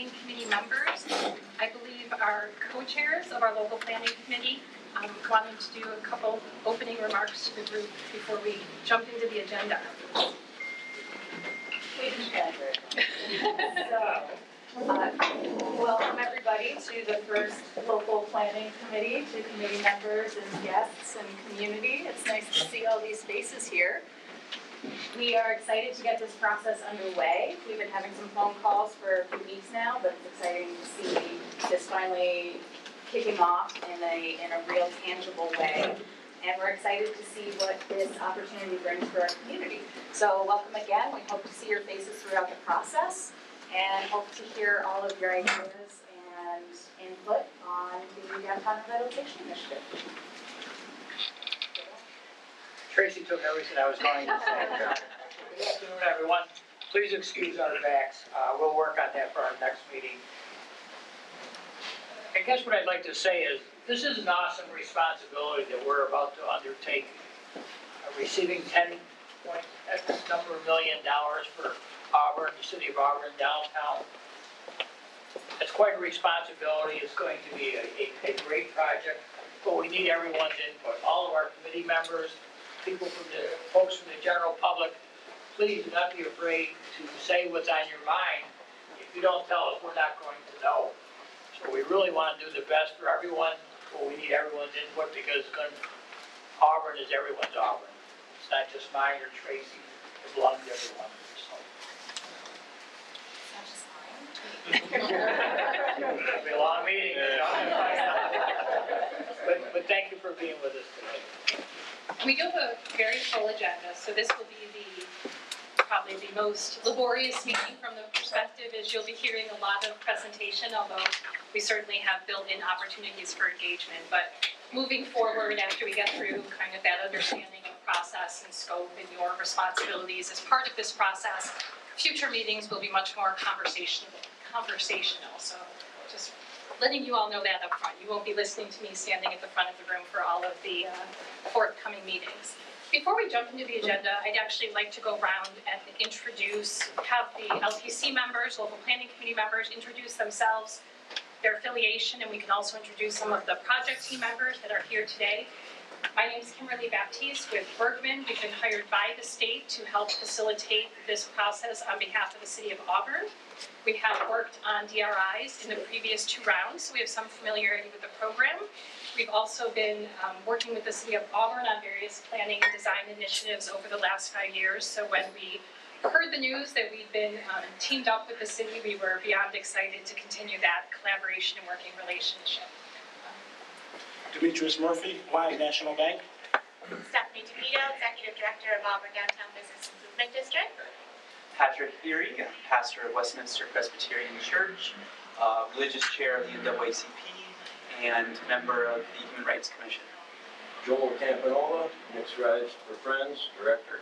planning committee members. I believe our co-chairs of our local planning committee wanted to do a couple opening remarks to the group before we jump into the agenda. Welcome everybody to the first local planning committee, to committee members and guests and community. It's nice to see all these faces here. We are excited to get this process underway. We've been having some phone calls for a few weeks now, but it's exciting to see this finally kicking off in a real tangible way. And we're excited to see what this opportunity brings for our community. So welcome again. We hope to see your faces throughout the process and hope to hear all of your ideas and input on the downtown revitalization initiative. Tracy took everything I was going to say. Good afternoon, everyone. Please excuse our backs. We'll work on that for our next meeting. I guess what I'd like to say is, this is an awesome responsibility that we're about to undertake. Receiving $10 million for Auburn, the city of Auburn, downtown. It's quite a responsibility. It's going to be a great project, but we need everyone's input. All of our committee members, folks from the general public, please do not be afraid to say what's on your mind. If you don't tell us, we're not going to know. So we really want to do the best for everyone, but we need everyone's input because Auburn is everyone's Auburn. It's not just mine or Tracy. It belongs to everyone. So. It's not just mine. It'll be a long meeting. But thank you for being with us today. We do have a very full agenda, so this will be probably the most laborious meeting from the perspective is you'll be hearing a lot of presentation, although we certainly have built-in opportunities for engagement. But moving forward, after we get through kind of that understanding of process and scope and your responsibilities as part of this process, future meetings will be much more conversational. So just letting you all know that up front. You won't be listening to me standing at the front of the room for all of the forthcoming meetings. Before we jump into the agenda, I'd actually like to go around and have the LPC members, local planning committee members, introduce themselves, their affiliation, and we can also introduce some of the project team members that are here today. My name is Kimberly Baptiste with Bergman. We've been hired by the state to help facilitate this process on behalf of the city of Auburn. We have worked on DRIs in the previous 2 rounds, so we have some familiarity with the program. We've also been working with the city of Auburn on various planning and design initiatives over the last 5 years. So when we heard the news that we'd been teamed up with the city, we were beyond excited to continue that collaboration and working relationship. Demetrius Murphy, Wise National Bank. Stephanie DeVito, Executive Director of Auburn Downtown Business Improvement District. Patrick Theory, pastor of Westminster Presbyterian Church, religious chair of the NAACP, and member of the Human Rights Commission. Joel Campanola, Mixed Rights for Friends, Director.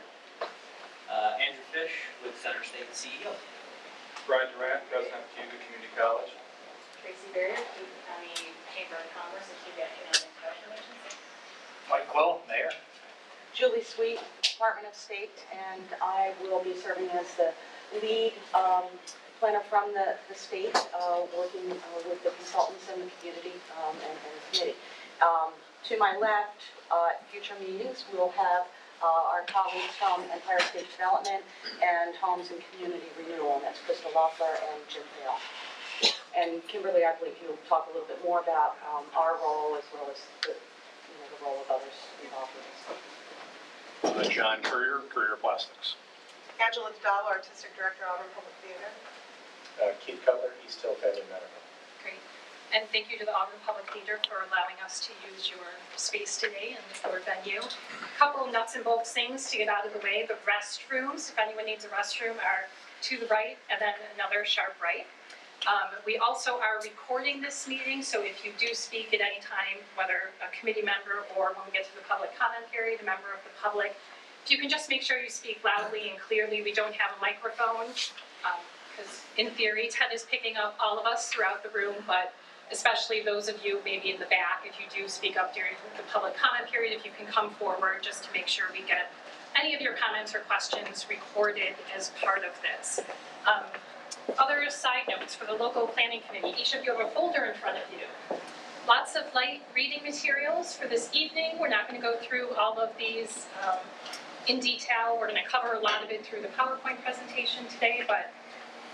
Andrew Fish with Center State CEO. Brian Durant, President of Cuba Community College. Tracy Barrier, Cuba County Chamber of Commerce and Cuba Economic Development Agency. Mike Quill, Mayor. Julie Sweet, Department of State, and I will be serving as the lead planner from the state, working with the consultants and the community and the committee. To my left, future meetings, we'll have our colleagues from Empire State Development and Homes and Community Renewal, and that's Crystal Loeffler and Jim Hale. And Kimberly, I believe you'll talk a little bit more about our role as well as the role of others involved in this. John Courier, Courier Plastics. Angela Didal, Artistic Director, Auburn Public Theater. Keith Cutler, East Hill Family Medical. Great. And thank you to the Auburn Public Theater for allowing us to use your space today and your venue. A couple nuts and bolts things to get out of the way. The restrooms, if anyone needs a restroom, are to the right and then another sharp right. We also are recording this meeting, so if you do speak at any time, whether a committee member or when we get to the public comment period, a member of the public, if you can just make sure you speak loudly and clearly. We don't have a microphone, because in theory, Ted is picking up all of us throughout the room, but especially those of you maybe in the back, if you do speak up during the public comment period, if you can come forward just to make sure we get any of your comments or questions recorded as part of this. Other side notes for the local planning committee, each of you have a folder in front of you. Lots of light reading materials for this evening. We're not going to go through all of these in detail. We're going to cover a lot of it through the PowerPoint presentation today, but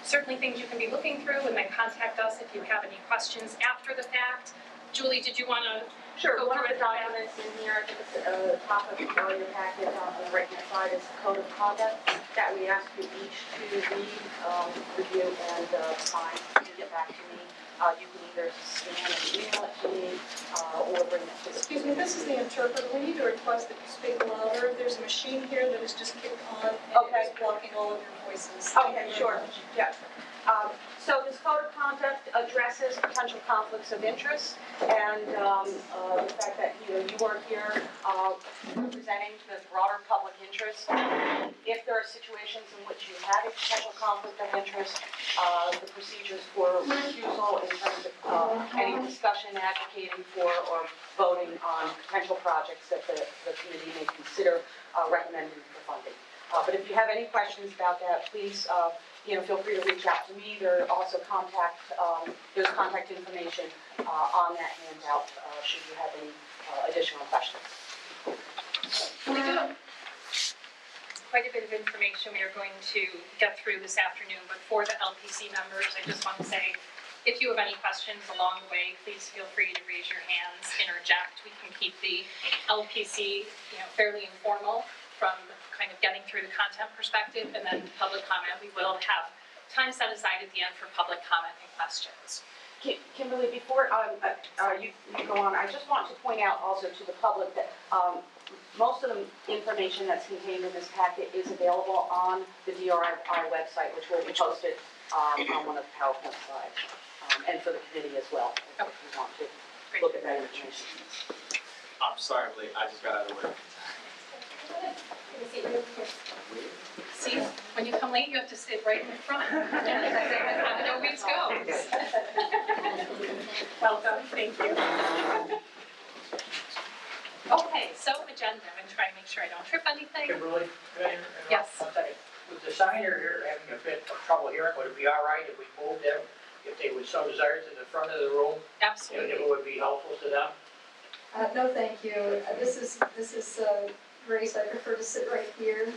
certainly things you can be looking through, and then contact us if you have any questions after the fact. Julie, did you want to Sure, go one through of the it? documents in here, at the top of your packet on the right-hand side is the code of conduct that we ask you each to read, review, and sign. You can get back to me. You can either scan and email it to me, or bring it to the. Excuse me, this is the interpreter. We need to request that you speak louder. There's a machine here that is just kicked on and Okay. it's blocking all of your voices. Okay, sure, yeah. So this code of conduct addresses potential conflicts of interest and the fact that, you are here representing the broader public interest. If there are situations in which you have a potential conflict of interest, the procedures for recusal in terms of any discussion advocating for or voting on potential projects that the committee may consider recommending for funding. But if you have any questions about that, please feel free to reach out to me. There's contact information on that handout should you have any additional questions. We do quite a bit of information we are going to get through this afternoon, but for the LPC members, I just want to say, if you have any questions along the way, please feel free to raise your hands, interject. We can keep the LPC, fairly informal from kind of getting through the content perspective, and then public comment. We will have time set aside at the end for public comment and questions. Kimberly, before you go on, I just want to point out also to the public that most of the information that's contained in this packet is available on the DRI website, which will be posted on one of the PowerPoint slides, and for the committee as well, if you want to look at that information. I'm sorry, Blake, I just got out of work. See, when you come late, you have to sit right in the front. How it always goes. Welcome, thank you. Okay, so agenda, I'm going to try and make sure I don't trip anything. Kimberly, could I interrupt? Yes. 1 second. With the signer here having a bit of trouble hearing, would it be all right if we moved them, if they would so desire, to the front of the room? Absolutely. If it would be helpful to them? No, thank you. This is Grace. I prefer to sit right here.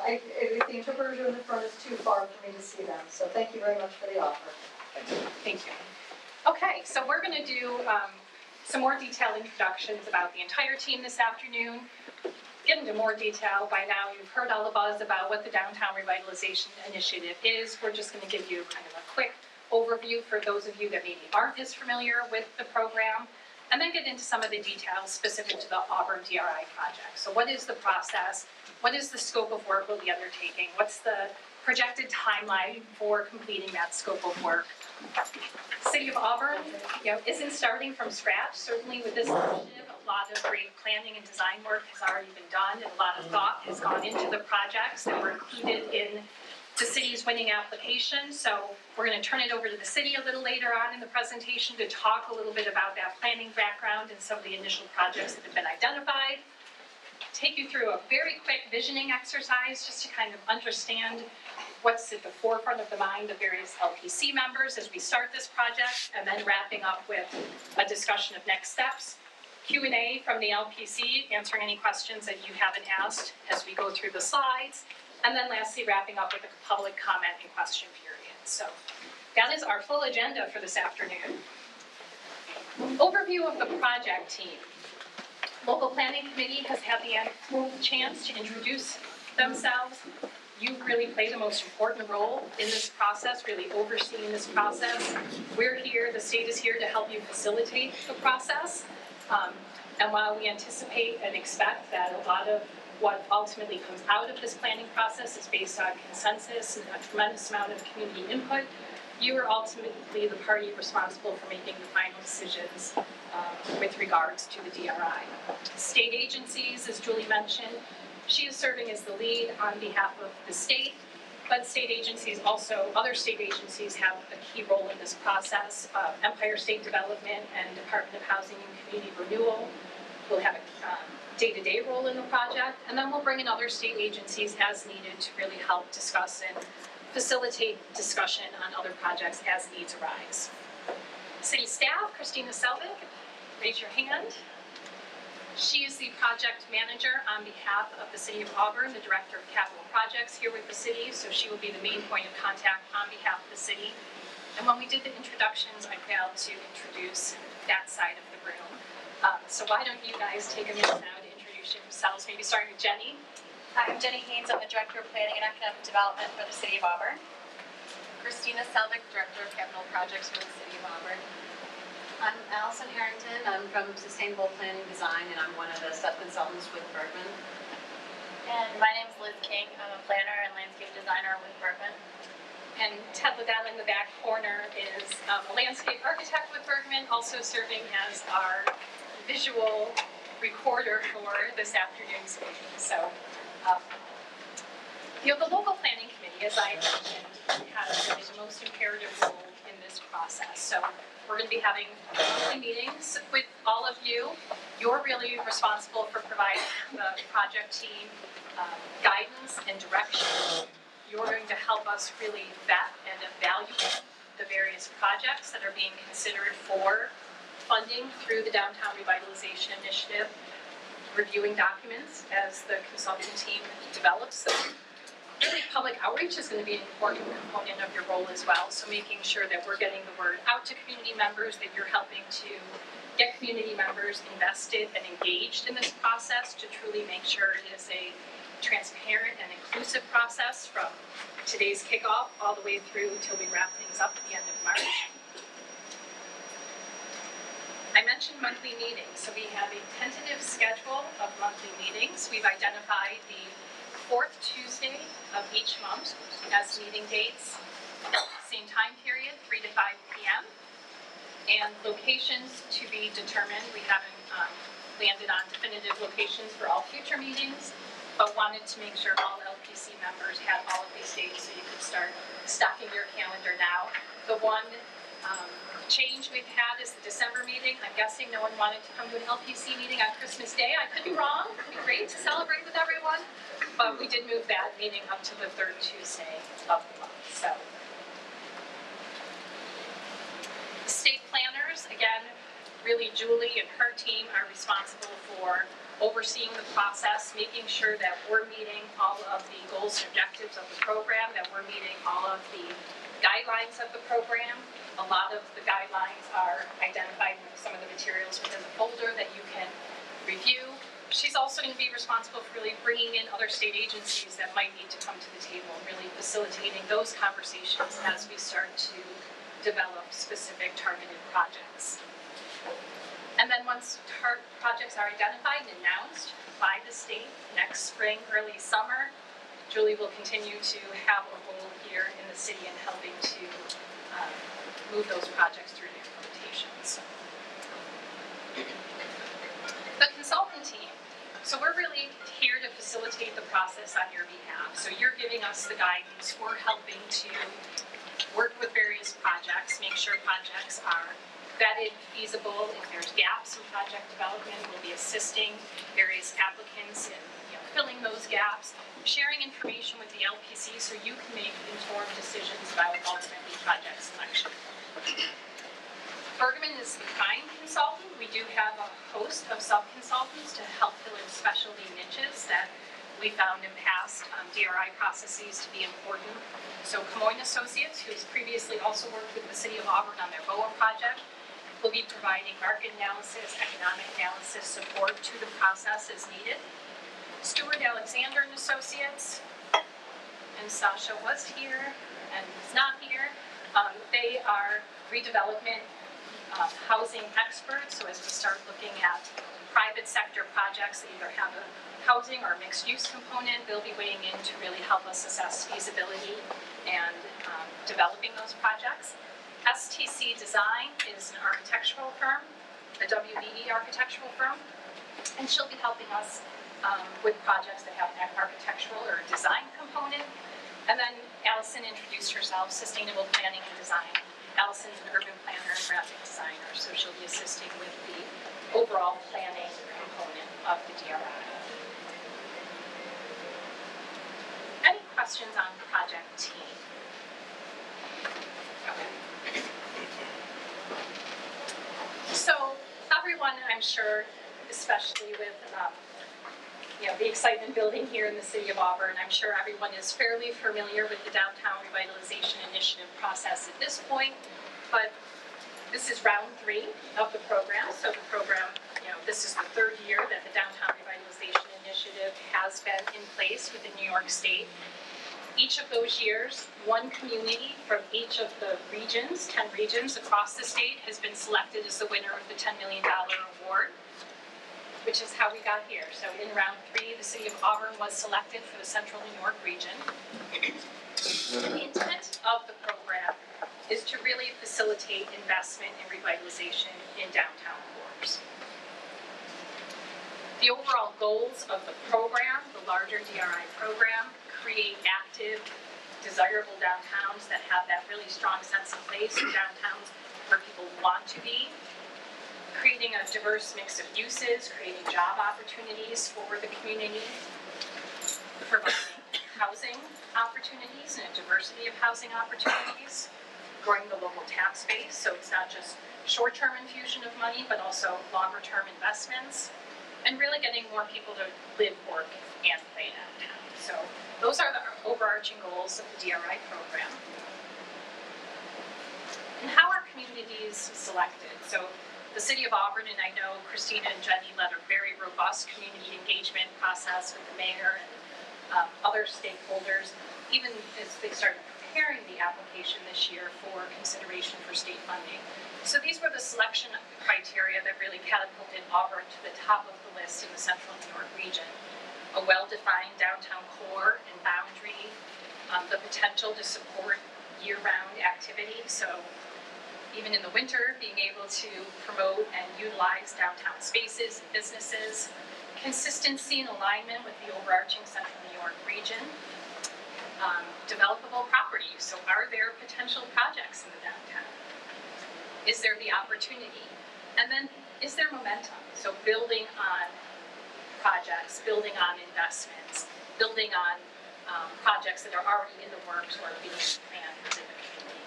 If the interpreters are in the front, it's too far for me to see them. So thank you very much for the offer. Thank you. Okay, so we're going to do some more detailed introductions about the entire team this afternoon. Get into more detail. By now, you've heard all the buzz about what the Downtown Revitalization Initiative is. We're just going to give you kind of a quick overview for those of you that maybe aren't as familiar with the program, and then get into some of the details specific to the Auburn DRI project. So what is the process? What is the scope of work we'll be undertaking? What's the projected timeline for completing that scope of work? City of Auburn, isn't starting from scratch. Certainly with this initiative, a lot of great planning and design work has already been done, and a lot of thought has gone into the projects that were included in the city's winning application. So we're going to turn it over to the city a little later on in the presentation to talk a little bit about that planning background and some of the initial projects that have been identified. Take you through a very quick visioning exercise just to kind of understand what's at the forefront of the mind of various LPC members as we start this project, and then wrapping up with a discussion of next steps. Q&A from the LPC, answering any questions that you haven't asked as we go through the slides, and then lastly wrapping up with a public comment and question period. So that is our full agenda for this afternoon. Overview of the project team. Local Planning Committee has had the chance to introduce themselves. You really play the most important role in this process, really overseeing this process. We're here, the state is here to help you facilitate the process. And while we anticipate and expect that a lot of what ultimately comes out of this planning process is based on consensus and a tremendous amount of community input, you are ultimately the party responsible for making the final decisions with regards to the DRI. State agencies, as Julie mentioned, she is serving as the lead on behalf of the state, but state agencies also, other state agencies have a key role in this process. Empire State Development and Department of Housing and Community Renewal will have a day-to-day role in the project, and then we'll bring in other state agencies as needed to really help discuss and facilitate discussion on other projects as needs arise. City staff, Christina Selvig, raise your hand. She is the project manager on behalf of the City of Auburn, the Director of Capital Projects here with the city, so she will be the main point of contact on behalf of the city. And when we did the introductions, I failed to introduce that side of the room. So why don't you guys take a minute now to introduce yourselves, maybe starting with Jenny. Hi, I'm Jenny Haynes. I'm the Director of Planning and Economic Development for the City of Auburn. Christina Selvig, Director of Capital Projects for the City of Auburn. I'm Allison Harrington. I'm from Sustainable Planning Design, and I'm one of the sub-consultants with Bergman. And my name is Liz King. I'm a planner and landscape designer with Bergman. And Ted Liddell in the back corner is a landscape architect with Bergman, also serving as our visual recorder for this afternoon's meeting. So, the local planning committee, as I mentioned, has really the most imperative role in this process. So we're going to be having monthly meetings with all of you. You're really responsible for providing the project team guidance and direction. You're going to help us really vet and evaluate the various projects that are being considered for funding through the Downtown Revitalization Initiative, reviewing documents as the consulting team develops them. Really, public outreach is going to be an important component of your role as well, so making sure that we're getting the word out to community members, that you're helping to get community members invested and engaged in this process to truly make sure it is a transparent and inclusive process from today's kickoff all the way through till we wrap things up at the end of March. I mentioned monthly meetings, so we have a tentative schedule of monthly meetings. We've identified the fourth Tuesday of each month as meeting dates, same time period, 3 to 5 p.m. And locations to be determined. We haven't landed on definitive locations for all future meetings, but wanted to make sure all LPC members had all of these dates so you could start stocking your calendar now. The one change we've had is the December meeting. I'm guessing no one wanted to come to an LPC meeting on Christmas Day. I could be wrong. It would be great to celebrate with everyone. But we did move that meeting up to the third Tuesday of the month. So, the state planners, again, really Julie and her team are responsible for overseeing the process, making sure that we're meeting all of the goals and objectives of the program, that we're meeting all of the guidelines of the program. A lot of the guidelines are identified with some of the materials within the folder that you can review. She's also going to be responsible for really bringing in other state agencies that might need to come to the table, really facilitating those conversations as we start to develop specific targeted projects. And then once projects are identified and announced by the state next spring, early summer, Julie will continue to have a role here in the city in helping to move those projects through the implementations. The consultant team. So we're really here to facilitate the process on your behalf. So you're giving us the guidance. We're helping to work with various projects, make sure projects are vetted, feasible. If there's gaps in project development, we'll be assisting various applicants in filling those gaps, sharing information with the LPC so you can make informed decisions about ultimately project selection. Bergman is the prime consultant. We do have a host of sub-consultants to help fill in specialty niches that we found in past DRI processes to be important. So Camoin Associates, who's previously also worked with the City of Auburn on their BOA project, will be providing market analysis, economic analysis support to the process as needed. Stuart Alexander and Associates, and Sasha was here and is not here. They are redevelopment housing experts, so as we start looking at private sector projects that either have a housing or a mixed use component, they'll be weighing in to really help us assess feasibility and developing those projects. STC Design is an architectural firm, a WBE architectural firm, and she'll be helping us with projects that have an architectural or design component. And then Allison introduced herself, Sustainable Planning and Design. Allison's an urban planner and graphic designer, so she'll be assisting with the overall planning component of the DRI. Any questions on project team? I'm sure, especially with the excitement building here in the city of Auburn. I'm sure everyone is fairly familiar with the Downtown Revitalization Initiative process at this point, but this is round 3 of the program. So the program, this is the 3rd year that the Downtown Revitalization Initiative has been in place within New York State. Each of those years, one community from each of the regions, 10 regions across the state, has been selected as the winner of the $10 million award, which is how we got here. So in round 3, the city of Auburn was selected for the Central New York region. The intent of the program is to really facilitate investment and revitalization in downtown cores. The overall goals of the program, the larger DRI program, create active, desirable downtowns that have that really strong sense of place, downtowns where people want to be, creating a diverse mix of uses, creating job opportunities for the community, providing housing opportunities and a diversity of housing opportunities, growing the local tax base, so it's not just short-term infusion of money, but also longer-term investments, and really getting more people to live, work, and play downtown. So those are the overarching goals of the DRI program. And how are communities selected? So the city of Auburn, and I know Christina and Jenny led a very robust community engagement process with the mayor and other stakeholders, even as they started preparing the application this year for consideration for state funding. So these were the selection criteria that really catapulted Auburn to the top of the list in the Central New York region. A well-defined downtown core and boundary, the potential to support year-round activity, so even in the winter, being able to promote and utilize downtown spaces and businesses, consistency and alignment with the overarching Central New York region, developable property, so are there potential projects in the downtown? Is there the opportunity? And then, is there momentum? So building on projects, building on investments, building on projects that are already in the works or being planned within the community.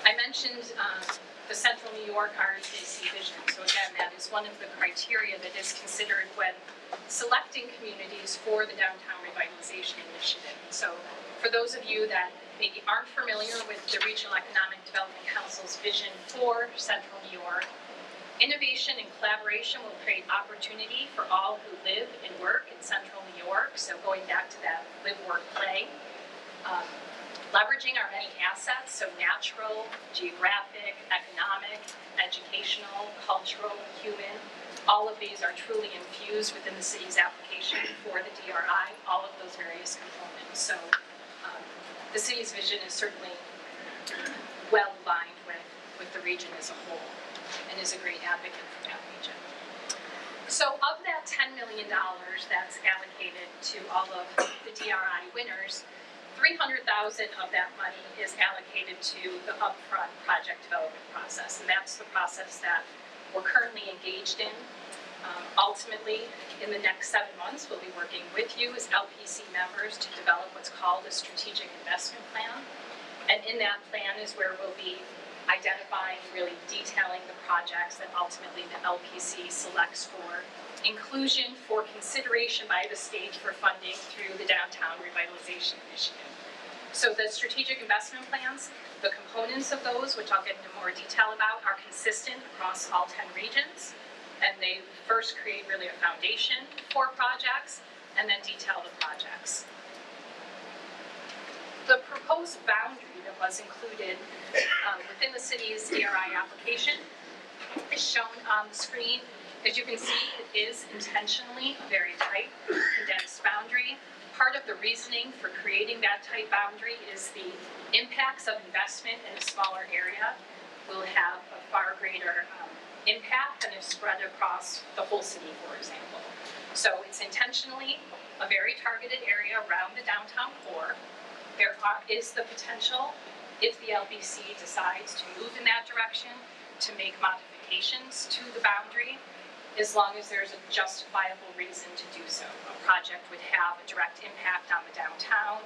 I mentioned the Central New York REAC vision. So again, that is one of the criteria that is considered when selecting communities for the Downtown Revitalization Initiative. So for those of you that maybe aren't familiar with the Regional Economic Development Council's vision for Central New York, innovation and collaboration will create opportunity for all who live and work in Central New York. So going back to that live, work, play. Leveraging our many assets, so natural, geographic, economic, educational, cultural, human. All of these are truly infused within the city's application for the DRI, all of those various components. So the city's vision is certainly well aligned with the region as a whole and is a great advocate for that region. So of that $10 million that's allocated to all of the DRI winners, $300,000 of that money is allocated to the upfront project development process, and that's the process that we're currently engaged in. Ultimately, in the next 7 months, we'll be working with you as LPC members to develop what's called a strategic investment plan, and in that plan is where we'll be identifying, really detailing the projects that ultimately the LPC selects for inclusion for consideration by the state for funding through the Downtown Revitalization Initiative. So the strategic investment plans, the components of those, which I'll get into more detail about, are consistent across all 10 regions. And they first create really a foundation for projects and then detail the projects. The proposed boundary that was included within the city's DRI application is shown on the screen. As you can see, it is intentionally a very tight, condensed boundary. Part of the reasoning for creating that tight boundary is the impacts of investment in a smaller area will have a far greater impact than if spread across the whole city, for example. So it's intentionally a very targeted area around the downtown core. There is the potential, if the LBC decides to move in that direction, to make modifications to the boundary, as long as there's a justifiable reason to do so. A project would have a direct impact on the downtown.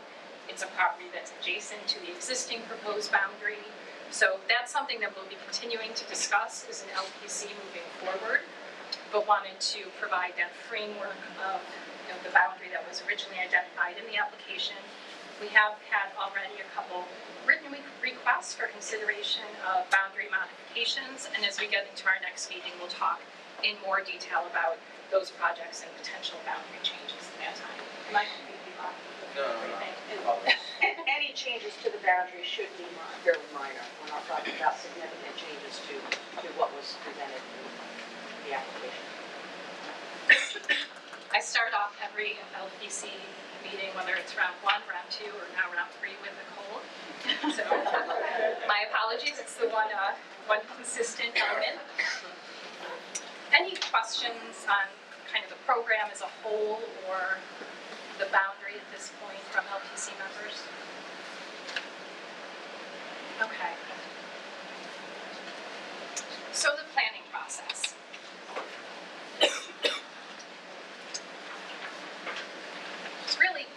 It's a property that's adjacent to the existing proposed boundary. So that's something that we'll be continuing to discuss as an LPC moving forward, but wanted to provide that framework of the boundary that was originally identified in the application. We have had already a couple written requests for consideration of boundary modifications, and as we get into our next meeting, we'll talk in more detail about those projects and potential boundary changes at that time. Am I completely off? Any changes to the boundary should be fairly minor. We're not talking about significant changes to what was presented in the application. I start off every LPC meeting, whether it's round 1, round 2, or now round 3 with a cold. So my apologies, it's the one consistent element. Any questions on kind of the program as a whole or the boundary at this point from LPC members? Okay. So the planning process. It's really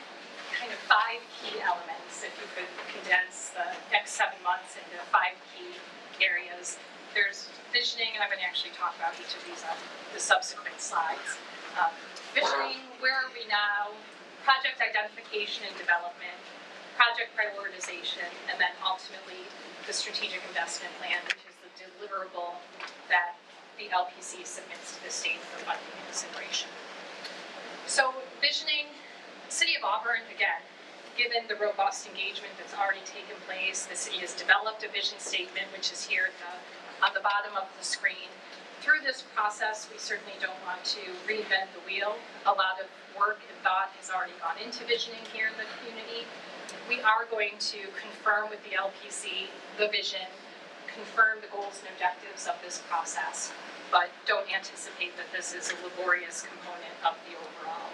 kind of 5 key elements, if you could condense the next 7 months into 5 key areas. There's visioning, and I'm going to actually talk about each of these on the subsequent slides. Visioning, where are we now? Project identification and development, project prioritization, and then ultimately the strategic investment plan, which is the deliverable that the LPC submits to the state for funding consideration. So visioning, City of Auburn, again, given the robust engagement that's already taken place, the city has developed a vision statement, which is here on the bottom of the screen. Through this process, we certainly don't want to reinvent the wheel. A lot of work and thought has already gone into visioning here in the community. We are going to confirm with the LPC the vision, confirm the goals and objectives of this process, but don't anticipate that this is a laborious component of the overall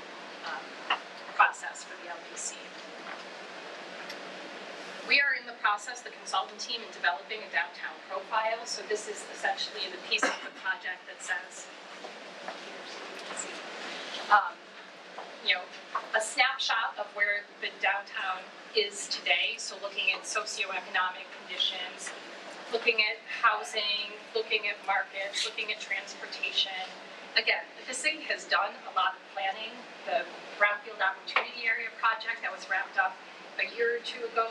process for the LPC. We are in the process, the consultant team, in developing a downtown profile. So this is essentially the piece of the project that says, a snapshot of where the downtown is today. So looking at socioeconomic conditions, looking at housing, looking at markets, looking at transportation. Again, the city has done a lot of planning. The Brownfield Opportunity Area project that was wrapped up a year or 2 ago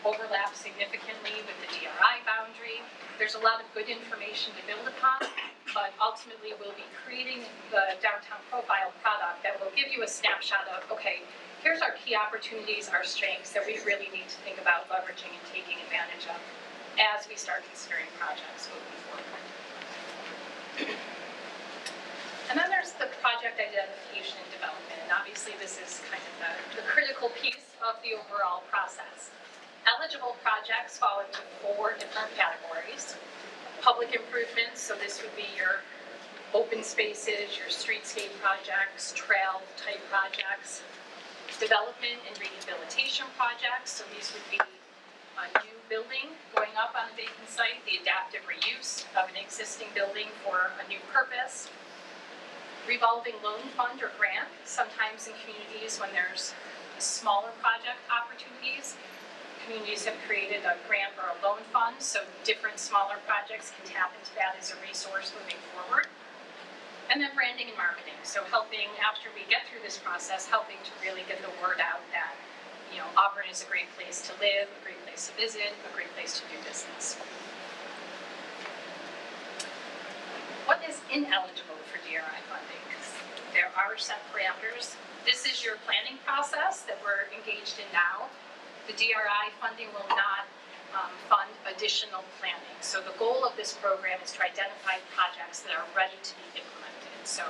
overlaps significantly with the DRI boundary. There's a lot of good information to build upon, but ultimately we'll be creating the downtown profile product that will give you a snapshot of, okay, here's our key opportunities, our strengths that we really need to think about leveraging and taking advantage of as we start considering projects moving forward. And then there's the project identification and development, and obviously this is kind of the critical piece of the overall process. Eligible projects fall into 4 different categories. Public improvements, so this would be your open spaces, your streetscape projects, trail type projects. Development and rehabilitation projects, so these would be a new building going up on a vacant site, the adaptive reuse of an existing building for a new purpose. Revolving loan fund or grant, sometimes in communities when there's smaller project opportunities, communities have created a grant or a loan fund, so different smaller projects can tap into that as a resource moving forward. And then branding and marketing, so helping, after we get through this process, helping to really get the word out that, Auburn is a great place to live, a great place to visit, a great place to do business. What is ineligible for DRI funding? There are set parameters. This is your planning process that we're engaged in now. The DRI funding will not fund additional planning. So the goal of this program is to identify projects that are ready to be implemented. So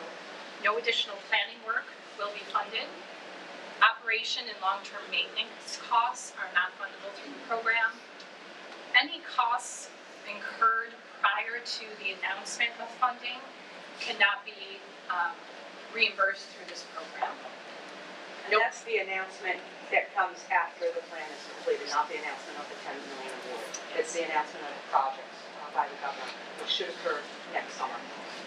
no additional planning work will be funded. Operation and long-term maintenance costs are not fundable through the program. Any costs incurred prior to the announcement of funding cannot be reimbursed through this program. And that's the announcement that comes after the plan is completed, not the announcement of the $10 million award. It's the announcement of the projects by the governor, which should occur next summer,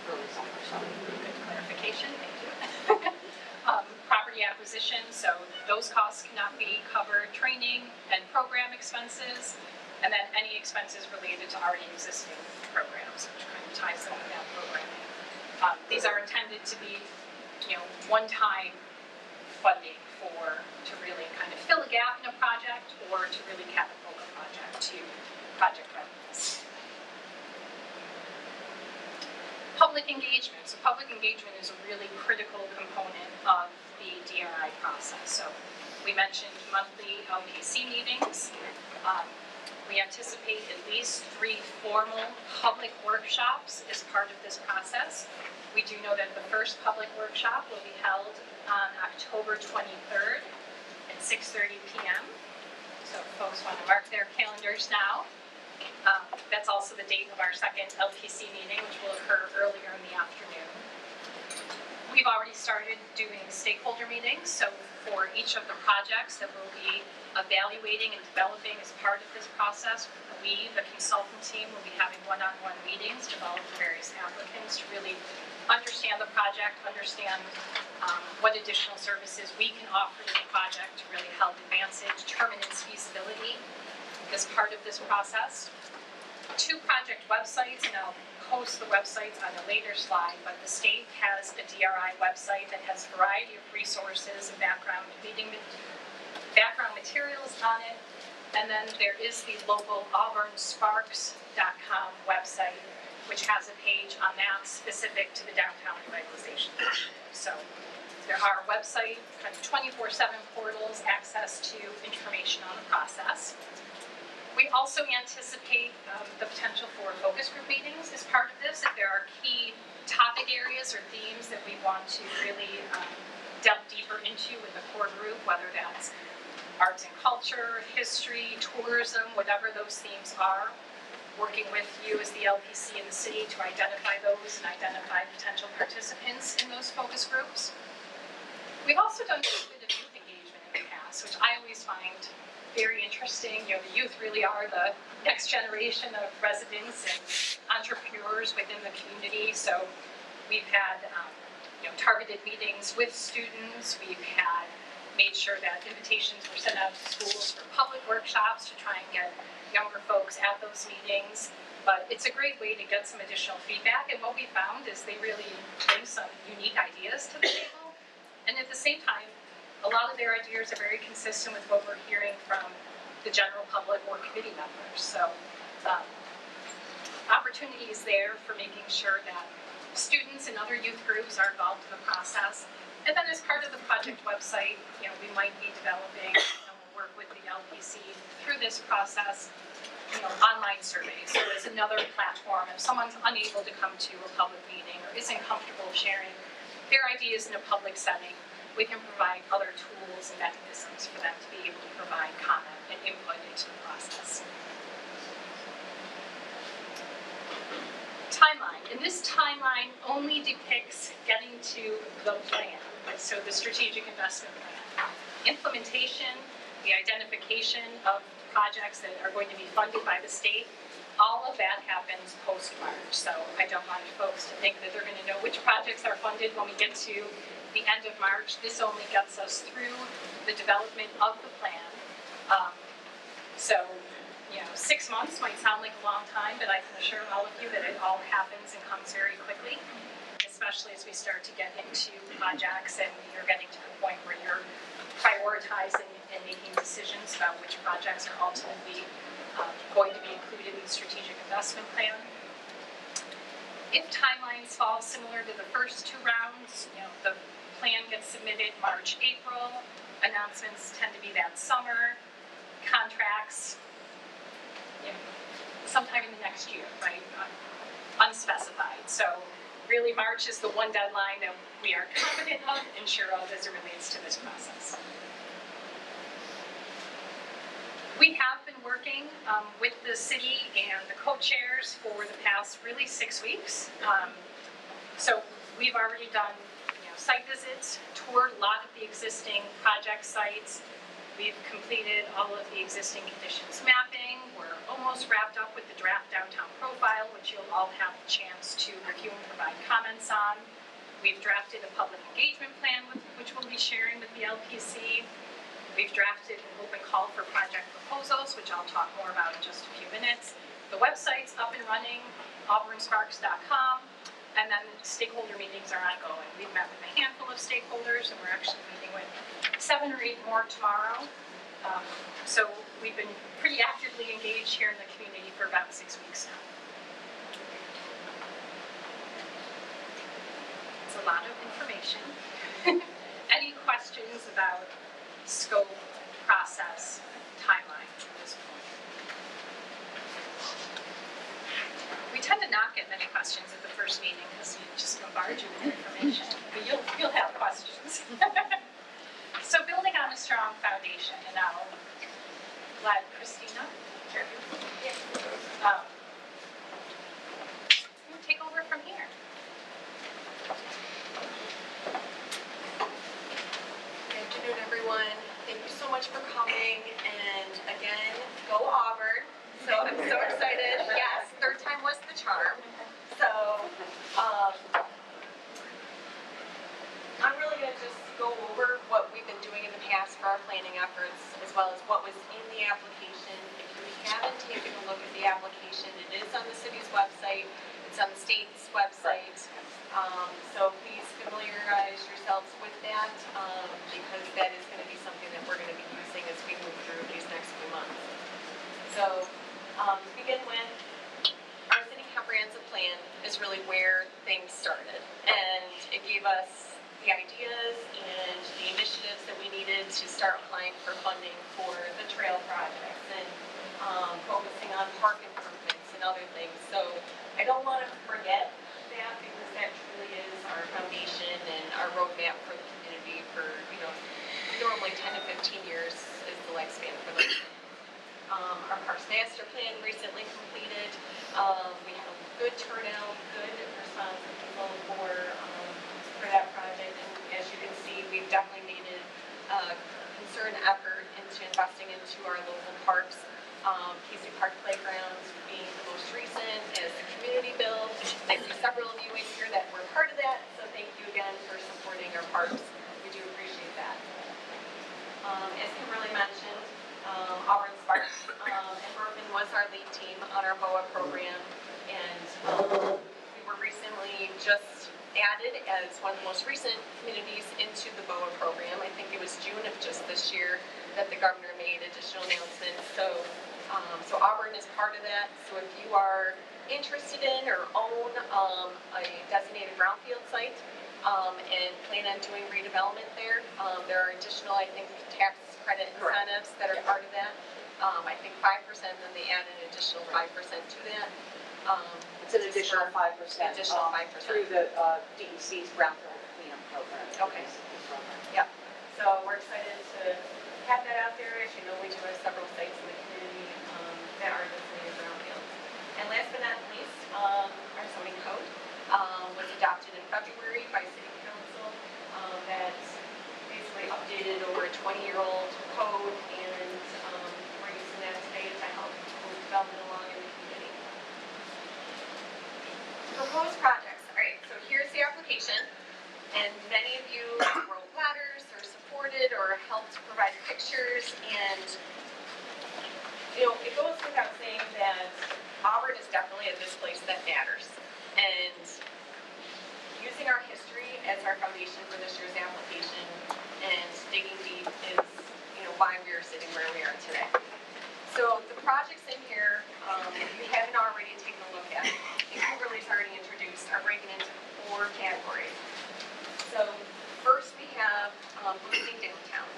early summer. Good clarification, thank you. Property acquisition, so those costs cannot be covered. Training and program expenses, And then any expenses related to already existing programs, which kind of ties in with that programming. These are intended to be, one-time funding to really kind of fill a gap in a project or to really catapult a project to project readiness. Public engagement. So public engagement is a really critical component of the DRI process. So we mentioned monthly LPC meetings. We anticipate at least 3 formal public workshops as part of this process. We do know that the first public workshop will be held on October 23rd at 6:30 p.m. So if folks want to mark their calendars now. That's also the date of our second LPC meeting, which will occur earlier in the afternoon. We've already started doing stakeholder meetings, so for each of the projects that we'll be evaluating and developing as part of this process, we, the consultant team, will be having one-on-one meetings, develop the various applicants to really understand the project, understand what additional services we can offer to the project to really help advance it, determine its feasibility as part of this process. 2 project websites, and I'll post the websites on a later slide, but the state has a DRI website that has a variety of resources and background materials on it. And then there is the local auburnsparks.com website, which has a page on that specific to the downtown revitalization initiative. So there are website kind of 24/7 portals, access to information on the process. We also anticipate the potential for focus group meetings as part of this. If there are key topic areas or themes that we want to really delve deeper into with the core group, whether that's arts and culture, history, tourism, whatever those themes are, working with you as the LPC in the city to identify those and identify potential participants in those focus groups. We've also done a bit of youth engagement in the past, which I always find very interesting. The youth really are the next generation of residents and entrepreneurs within the community. So we've had targeted meetings with students. We've made sure that invitations were sent out to schools for public workshops to try and get younger folks at those meetings. But it's a great way to get some additional feedback. And what we found is they really bring some unique ideas to the table. And at the same time, a lot of their ideas are very consistent with what we're hearing from the general public or committee members. So opportunities there for making sure that students and other youth groups are involved in the process. And then as part of the project website, we might be developing and we'll work with the LPC through this process, online surveys. So it's another platform. If someone's unable to come to a public meeting or isn't comfortable sharing their ideas in a public setting, we can provide other tools and mechanisms for them to be able to provide comment and input into the process. Timeline. And this timeline only depicts getting to the plan, so the strategic investment plan. Implementation, the identification of projects that are going to be funded by the state, all of that happens post-March. So I don't want folks to think that they're going to know which projects are funded when we get to the end of March. This only gets us through the development of the plan. So 6 months might sound like a long time, but I can assure all of you that it all happens and comes very quickly, especially as we start to get into projects and you're getting to the point where you're prioritizing and making decisions about which projects are ultimately going to be included in the strategic investment plan. If timelines fall similar to the first 2 rounds, the plan gets submitted March, April, announcements tend to be that summer, contracts, sometime in the next year, right? Unspecified. So really March is the one deadline that we are confident of and sure of as it relates to this process. We have been working with the city and the co-chairs for the past really 6 weeks. So we've already done site visits, toured a lot of the existing project sites. We've completed all of the existing conditions mapping. We're almost wrapped up with the draft downtown profile, which you'll all have the chance to review and provide comments on. We've drafted a public engagement plan, which we'll be sharing with the LPC. We've drafted an open call for project proposals, which I'll talk more about in just a few minutes. The website's up and running, auburnsparks.com, and then stakeholder meetings are ongoing. We've met with a handful of stakeholders, and we're actually meeting with 7 or 8 more tomorrow. So we've been pretty actively engaged here in the community for about 6 weeks now. It's a lot of information. Any questions about scope, process, timeline at this point? We tend to not get many questions at the first meeting because we just bombard you with information, but you'll have questions. So building on a strong foundation, and I'll let Christina take over from here. Good afternoon, everyone. Thank you so much for coming, and again, go Auburn. So I'm so excited. Yes, third time was the charm. So I'm really going to just go over what we've been doing in the past for our planning efforts, as well as what was in the application. If you haven't taken a look at the application, it is on the city's website. It's on the state's website. So please familiarize yourselves with that, because that is going to be something that we're going to be using as we move through these next few months. So to begin with, our city comprehensive plan is really where things started, and it gave us the ideas and the initiatives that we needed to start applying for funding for the trail projects and focusing on park improvements and other things. So I don't want to forget that, because that truly is our foundation and our roadmap for the community for, normally 10 to 15 years is the lifespan for those. Our Parks Master Plan recently completed. We had a good turnout, good response from people for that project. And as you can see, we've definitely made a concerted effort into investing into our local parks. Casey Park Playgrounds being the most recent as the community build. I see several of you in here that were part of that, so thank you again for supporting our parks. We do appreciate that. As Kimberly mentioned, Auburn Sparks and Bergman was our lead team on our BOA program, and we were recently just added as one of the most recent communities into the BOA program. I think it was June of just this year that the governor made additional announcements. So Auburn is part of that. So if you are interested in or own a designated brownfield site and plan on doing redevelopment there, there are additional, I think, tax credit incentives that are part of that. I think 5%, then they add an additional 5% to that. It's an additional 5%. Additional 5%. Through the DEC's brownfield cleanup program. Okay. Yep. So we're excited to have that out there. As you know, we do have several sites in the community that are designated brownfield. And last but not least, our zoning code was adopted in February by City Council. That's basically updated over a 20-year-old code, and we're using that today to help move development along in the community. Proposed projects. All right, so here's the application, and many of you wrote letters or supported or helped provide pictures, and it goes without saying that Auburn is definitely a place that matters, and using our history as our foundation for this year's application and digging deep is why we are sitting where we are today. So the projects in here, if you haven't already taken a look at, and Kimberly's already introduced, are breaking into 4 categories. So first we have boosting downtown,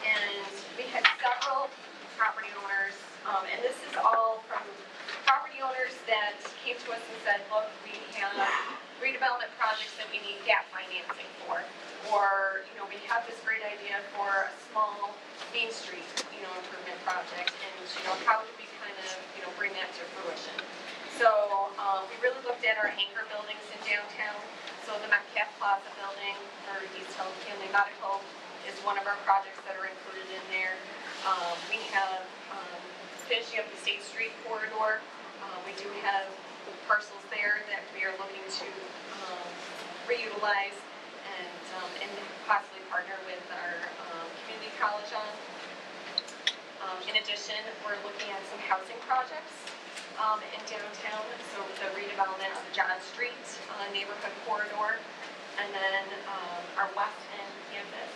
and we had several property owners, and this is all from property owners that came to us and said, look, we have redevelopment projects that we need gap financing for, or we have this great idea for a small Main Street improvement project, and how do we kind of bring that to fruition. So we really looked at our anchor buildings in downtown. So the Metcalf Plaza building for East Hill Family Medical is one of our projects that are included in there. We have finishing up the State Street corridor. We do have parcels there that we are looking to reutilize and possibly partner with our community college on. In addition, we're looking at some housing projects in downtown, so the redevelopment of the John Street neighborhood corridor, and then our West End campus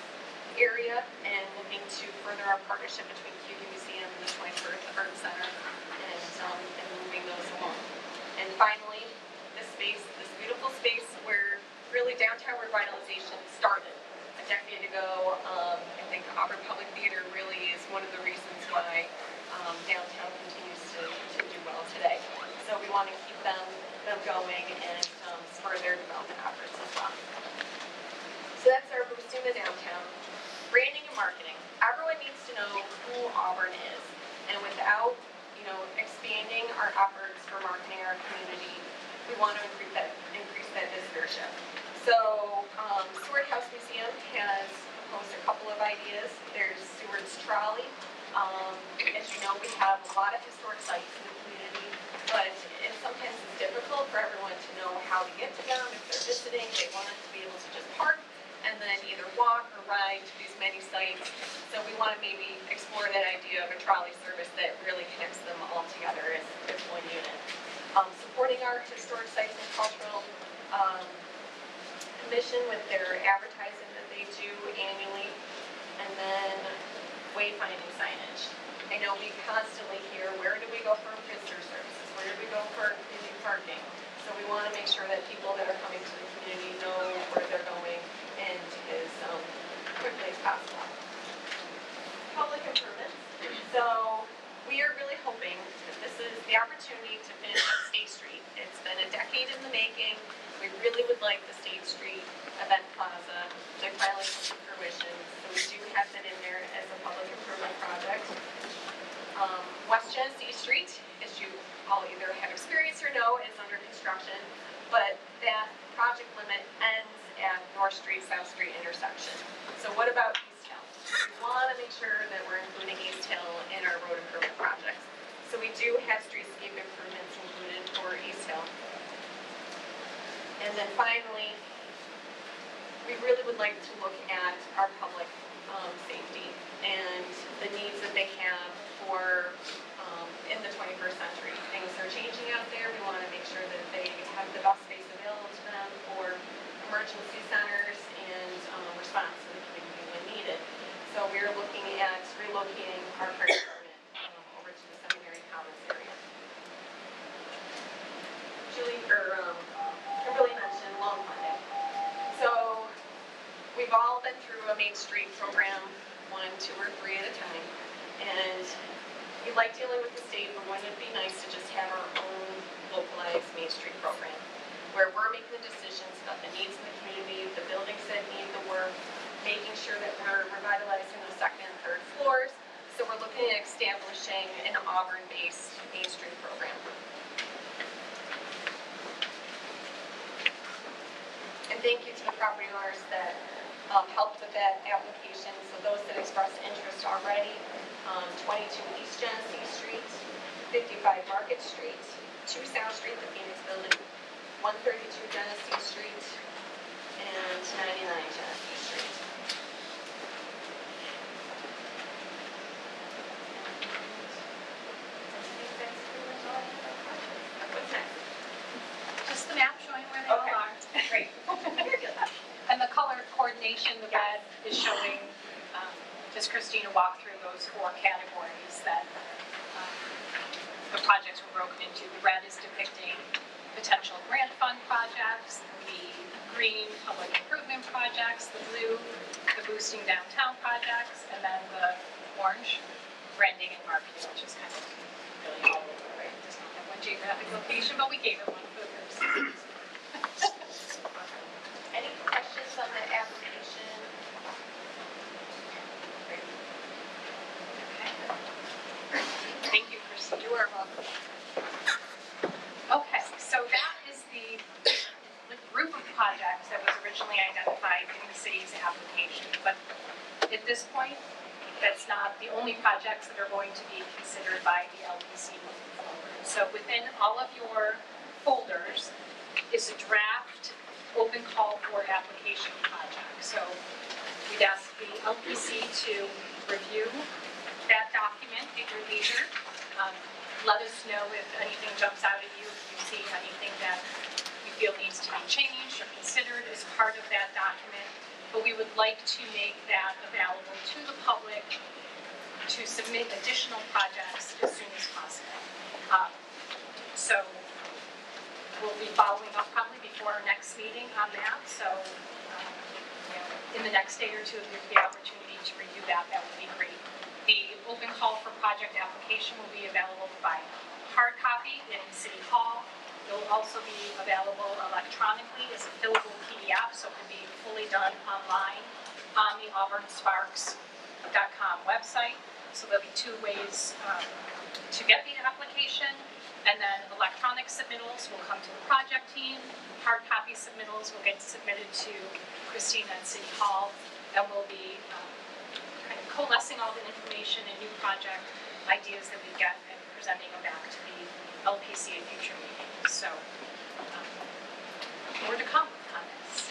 area, and looking to further our partnership between QU Museum and the 21st Art Center, and moving those along. And finally, this space, this beautiful space where really downtown revitalization started a decade ago. I think Auburn Public Theater really is one of the reasons why downtown continues to do well today. So we want to keep them going and spur their development efforts as well. So that's our boosting the downtown. Branding and marketing. Everyone needs to know who Auburn is. And without, expanding our efforts for marketing our community, we want to increase that visitorship. So Seward House Museum has proposed a couple of ideas. There's Seward's Trolley. As you know, we have a lot of historic sites in the community, but sometimes it's difficult for everyone to know how to get to them. If they're visiting, they want to be able to just park and then either walk or ride to these many sites. So we want to maybe explore that idea of a trolley service that really connects them all together as one unit. Supporting our historic sites and cultural commission with their advertising that they do annually, and then wayfinding signage. I know we constantly hear, where do we go for visitor services? Where do we go for community parking? So we want to make sure that people that are coming to the community know where they're going and as quickly as possible. Public improvements. So we are really hoping that this is the opportunity to finish up State Street. It's been a decade in the making. We really would like the State Street Event Plaza to finally come to fruition. So we do have that in there as a public improvement project. West Genesee Street, as you all either have experienced or know, is under construction, but that project limit ends at North Street, South Street intersection. So what about East Hill? We want to make sure that we're including East Hill in our road improvement projects. So we do have streetscape improvements included for East Hill. And then finally, we really would like to look at our public safety and the needs that they have for in the 21st century. Things are changing out there. We want to make sure that they have the best space available to them for emergency centers and response to the community when needed. So we're looking at relocating our fire department over to the Seminary Commons area. Kimberly mentioned loan funding. So we've all been through a Main Street program, 1, 2, or 3 at a time, and we like dealing with the state, but wouldn't it be nice to just have our own localized Main Street program, where we're making the decisions about the needs of the community, the buildings that need the work, making sure that we're revitalizing the 2nd and 3rd floors. So we're looking at establishing an Auburn-based Main Street program. And thank you to the property owners that helped with that application. So those that expressed interest already, 22 East Genesee Street, 55 Market Street, 2 South Street, the Phoenix Building, 132 Genesee Street, and 99 Genesee Street. What's next? Just the map showing where they all are. Great. And the color coordination, the red is showing, as Christina walked through those 4 categories that the projects were broken into. The red is depicting potential grant fund projects, the green public improvement projects, the blue, the boosting downtown projects, and then the orange, branding and marketing, which is kind of really all over, right? It does not have one geographic location, but we gave it one for the purpose. Any questions on the application? Great. Okay. Thank you, Christina. You are welcome. Okay, so that is the group of projects that was originally identified in the city's application. But at this point, that's not the only projects that are going to be considered by the LPC moving forward. So within all of your folders is a draft open call for application project. So we'd ask the LPC to review that document at your leisure. Let us know if anything jumps out at you, if you see anything that you feel needs to be changed or considered as part of that document. But we would like to make that available to the public to submit additional projects as soon as possible. So we'll be following up probably before our next meeting on that. So in the next day or two, if you have the opportunity to review that, that would be great. The open call for project application will be available by hard copy in City Hall. It will also be available electronically as a fillable PDF, so it can be fully done online on the auburnsparks.com website. So there'll be two ways to get the application, and then electronic submittals will come to the project team. Hard copy submittals will get submitted to Christine at City Hall, and we'll be kind of coalescing all the information and new project ideas that we get and presenting them back to the LPC at future meetings. So more to come on this.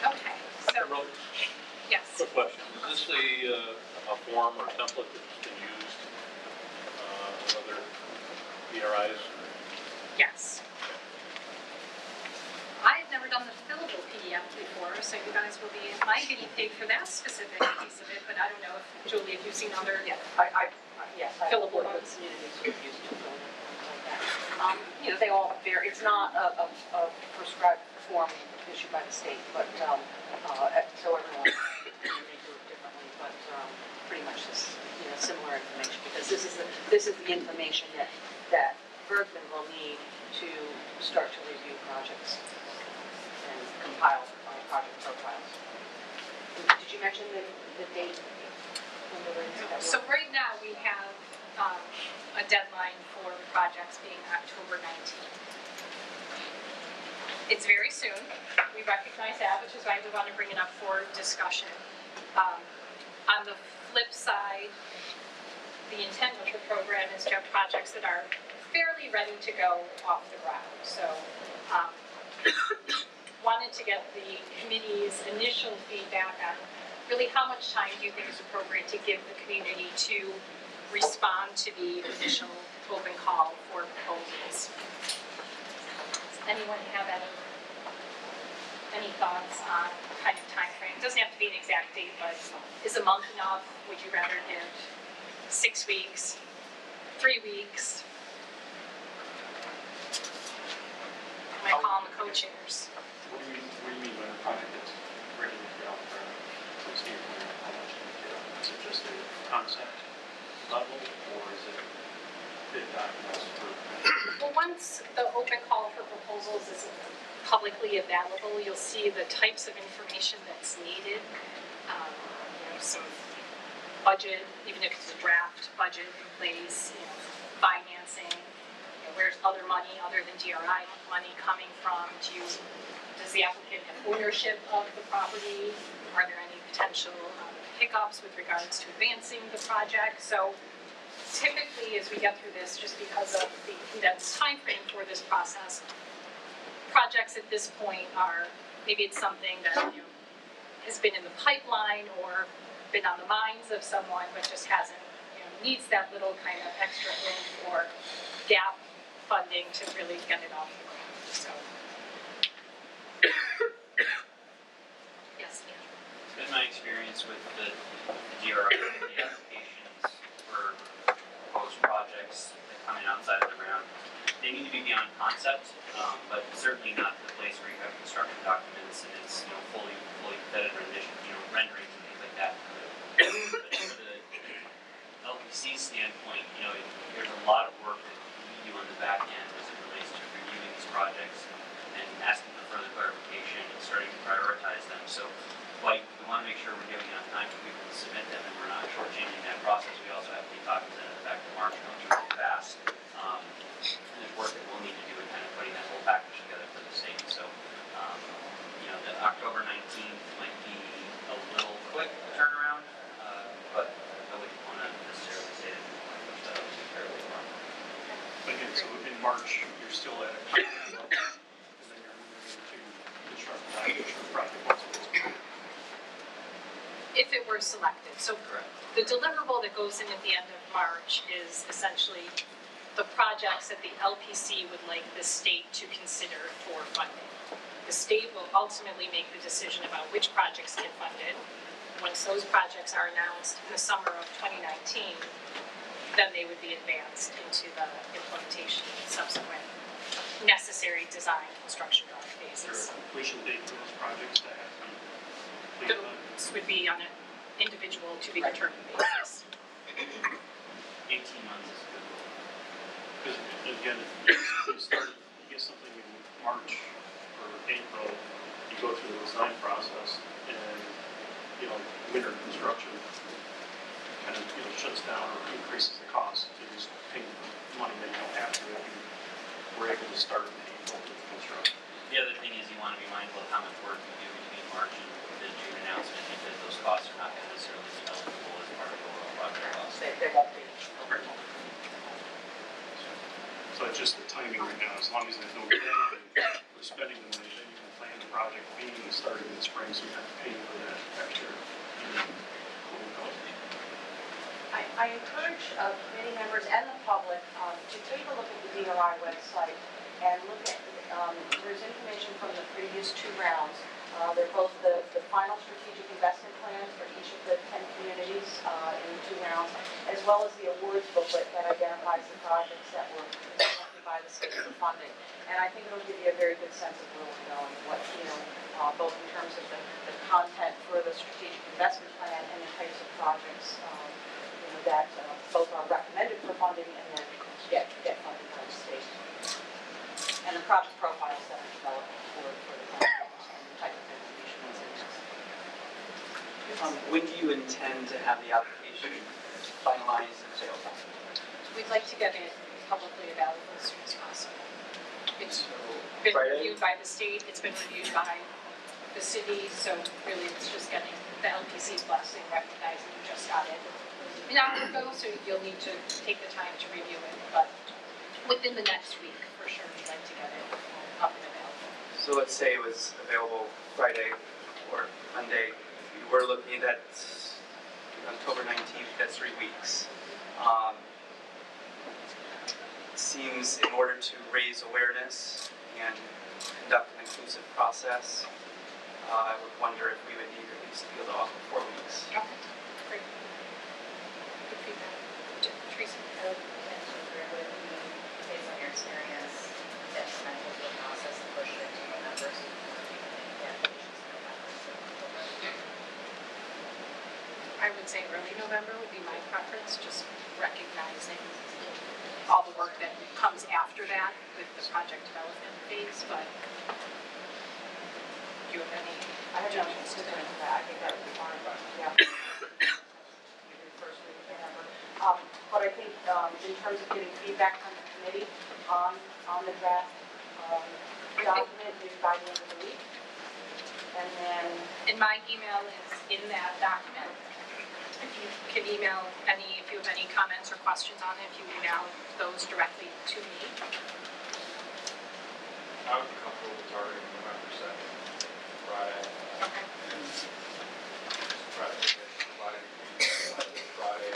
Okay, so yes. Quick question, is this a form or template that's been used in other BRIs? Yes. I've never done the fillable PDF before, so you guys will be my guinea pig for that specific piece of it, but I don't know if, Julie, if you've seen other Yes, I fillable work with ones. communities who use it like that. You know, they all vary. It's not a prescribed form issued by the state, but so everyone may do it differently, but pretty much this, you know, similar information, because this is the information that Bergman will need to start to review projects and compile project profiles. Did you mention the date? So right now we have a deadline for projects being October 19th. It's very soon. We recognize that, which is why we want to bring it up for discussion. On the flip side, the intent of the program is to have projects that are fairly ready to go off the ground. So wanted to get the committee's initial feedback on really how much time do you think is appropriate to give the community to respond to the initial open call for proposals. Does anyone have any thoughts on kind of time frame? It doesn't have to be an exact date, but is a month enough? Would you rather give 6 weeks, 3 weeks? I call them the co-chairs. What do you mean when a project is ready to get off the ground? From the standpoint of how much you get off? Is it just a concept level, or is it bid documents for? Well, once the open call for proposals is publicly available, you'll see the types of information that's needed. Some budget, even if it's a draft budget in place, financing, where's other money other than DRI money coming from? Does the applicant have ownership of the property? Are there any potential hiccups with regards to advancing the project? So typically, as we get through this, just because of the condensed time frame for this process, projects at this point are, maybe it's something that has been in the pipeline or been on the minds of someone, but just hasn't, needs that little kind of extra oomph or gap funding to really get it off the ground. So, yes, Andrew. It's been my experience with the DRI applications for proposed projects that come in outside of the ground. They need to be beyond concept, but certainly not the place where you have construction documents and it's fully vetted rendition, renderings and things like that. But from the LPC standpoint, there's a lot of work that we do on the back end as it relates to reviewing these projects and asking for further clarification and starting to prioritize them. So, we want to make sure we're giving enough time for people to submit them and we're not shortchanging that process. We also have to be cognizant of the fact that March comes really fast. And there's work that we'll need to do in kind of putting that whole package together for the state. So, the October 19th might be a little quick turnaround, but I wouldn't want to necessarily say that that was fairly long. But again, so in March, you're still at a concept level, and then you're moving to construct the package for project once it's approved. if it were selected. So Correct. the deliverable that goes in at the end of March is essentially the projects that the LPC would like the state to consider for funding. The state will ultimately make the decision about which projects get funded. Once those projects are announced in the summer of 2019, then they would be advanced into the implementation and subsequent necessary design construction drawing Is there phases. a completion date for those projects that have to be completed by? Those would be on an individual to be determined basis. 18 months is a good rule. Because again, if you start, you get something in March or April, you go through the design process and, winter construction kind of, shuts down or increases the cost. You just pay money that you don't have to if you were able to start in April with construction. The other thing is you want to be mindful of how much work you do between March and the June announcement, because those costs are not going to necessarily be eligible as part of the overall project cost. They won't be. So it's just the timing right now, as long as there's no deadline for spending the money, then you can plan the project being started in the spring, so you have to pay for that extra. I encourage committee members and the public to take a look at the DRI website and look at, there's information from the previous 2 rounds. They're both the final strategic investment plans for each of the 10 communities in the 2 rounds, as well as the awards booklet that identifies the projects that were selected by the state for funding. And I think it'll give you a very good sense of where we're going, what, both in terms of the content for the strategic investment plan and the types of projects that both are recommended for funding and then get funded by the state. And the project profiles that are developed for the projects and the type of information that's in there. When do you intend to have the application finalized and available? We'd like to get it publicly available as soon as possible. It's So, been Friday? reviewed by the state, it's been reviewed by the city, so really it's just getting the LPC's blessing, recognizing you just got it an hour ago, so you'll need to take the time to review it, but within the next week, for sure, we'd like to get it up and available. So let's say it was available Friday or Monday. We're looking at October 19th, that's 3 weeks. Seems in order to raise awareness and conduct an inclusive process, I would wonder if we would need at least to be able to offer 4 weeks. Okay, great. Good feedback. Teresa? Based on your experience, detrimental to the process and push it to the members. I would say early November would be my preference, just recognizing all the work that comes after that with the project development phase, but do you have any? I have no interest in that. I think that would be fine, but yeah. Maybe first week of November. But I think in terms of getting feedback from the committee on the draft document, maybe by the end of the week. And then And my email is in that document. If you can email if you have any comments or questions on it, if you email those directly to me. I would be comfortable with targeting November 2nd, Friday. Okay. Friday, Friday,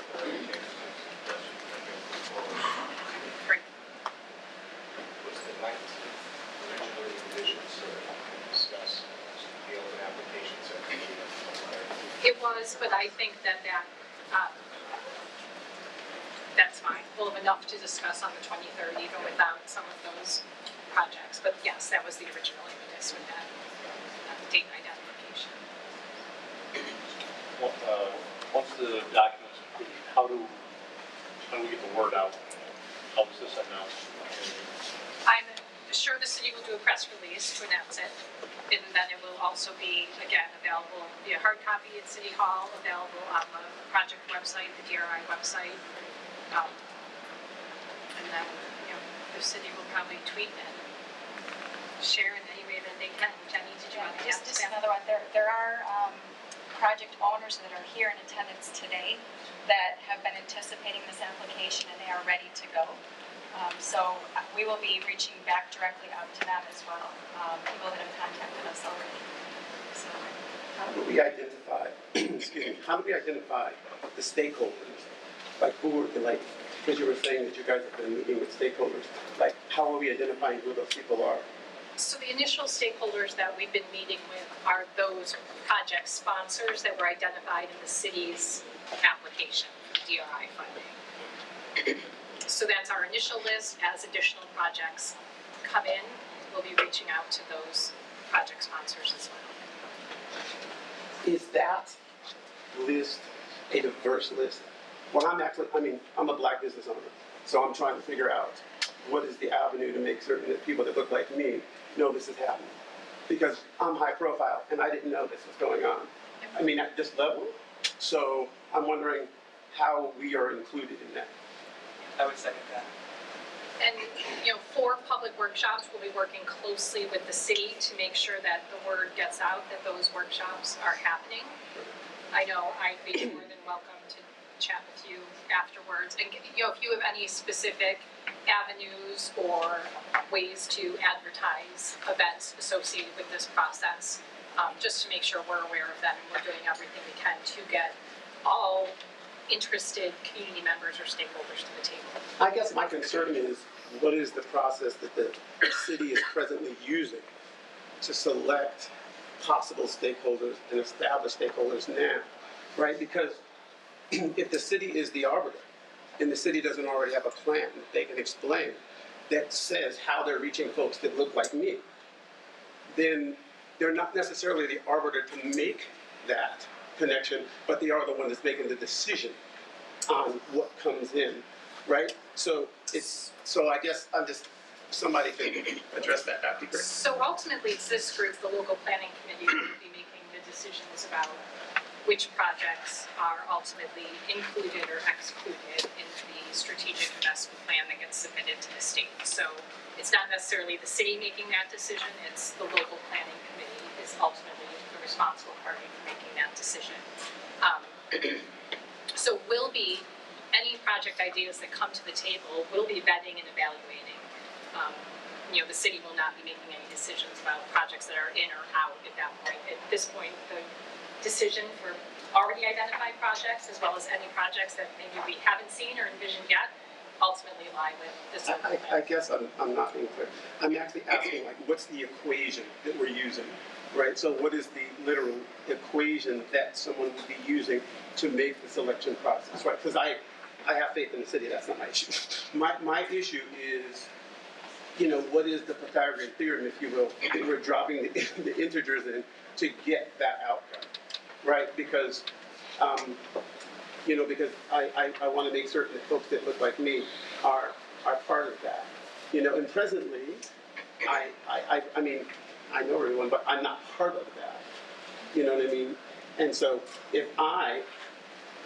Great. Was the 19th originally envisioned to discuss field and applications at the meeting? It was, but I think that that's fine. We'll have enough to discuss on the 23rd, even without some of those projects. But yes, that was the original impetus with that date identification. Once the document's approved, how do we get the word out? How is this announced? I'm sure the city will do a press release to announce it. And then it will also be, again, available via hard copy at City Hall, available on the project website, the DRI website. And then, the city will probably tweet and share in any way that they can. Jenny, did you want to add to Just that? another one. There are project owners that are here in attendance today that have been anticipating this application and they are ready to go. So we will be reaching back directly out to them as well, people that have contacted us already. So, How do we identify excuse me, how do we identify the stakeholders? Like who are, like, because you were saying that you guys have been meeting with stakeholders, like how are we identifying who those people are? So the initial stakeholders that we've been meeting with are those project sponsors that were identified in the city's application for DRI funding. So that's our initial list. As additional projects come in, we'll be reaching out to those project sponsors as well. Is that list a diverse list? Well, I'm a black business owner, so I'm trying to figure out what is the avenue to make certain that people that look like me know this is happening. Because I'm high profile and I didn't know this was going on. I mean, at this level. So I'm wondering how we are included in that. I would second that. And, for public workshops, we'll be working closely with the city to make sure that the word gets out that those workshops are happening. I know I'd be more than welcome to chat with you afterwards. And, if you have any specific avenues or ways to advertise events associated with this process, just to make sure we're aware of them and we're doing everything we can to get all interested community members or stakeholders to the table. I guess my concern is, what is the process that the city is presently using to select possible stakeholders and establish stakeholders now, right? Because if the city is the arbiter and the city doesn't already have a plan that they can explain that says how they're reaching folks that look like me, then they're not necessarily the arbiter to make that connection, but they are the one that's making the decision on what comes in, right? So I guess somebody can address that, that'd be great. So ultimately, it's this group, the local planning committee, that will be making the decisions about which projects are ultimately included or excluded in the strategic investment plan that gets submitted to the state. So it's not necessarily the city making that decision, it's the local planning committee is ultimately the responsible party for making that decision. So will be, any project ideas that come to the table will be vetting and evaluating. The city will not be making any decisions about projects that are in or out at that point. At this point, the decision for already identified projects, as well as any projects that maybe we haven't seen or envisioned yet, ultimately lie with this. I guess I'm not being clear. I'm actually asking, like, what's the equation that we're using, right? So what is the literal equation that someone would be using to make the selection process, right? Because I have faith in the city, that's not my issue. My issue is, what is the Pythagorean theorem, if you will, that we're dropping the integers in to get that outcome, right? Because, because I want to make certain that folks that look like me are part of that, and presently, I mean, I know everyone, but I'm not part of that, you know what I mean? And so if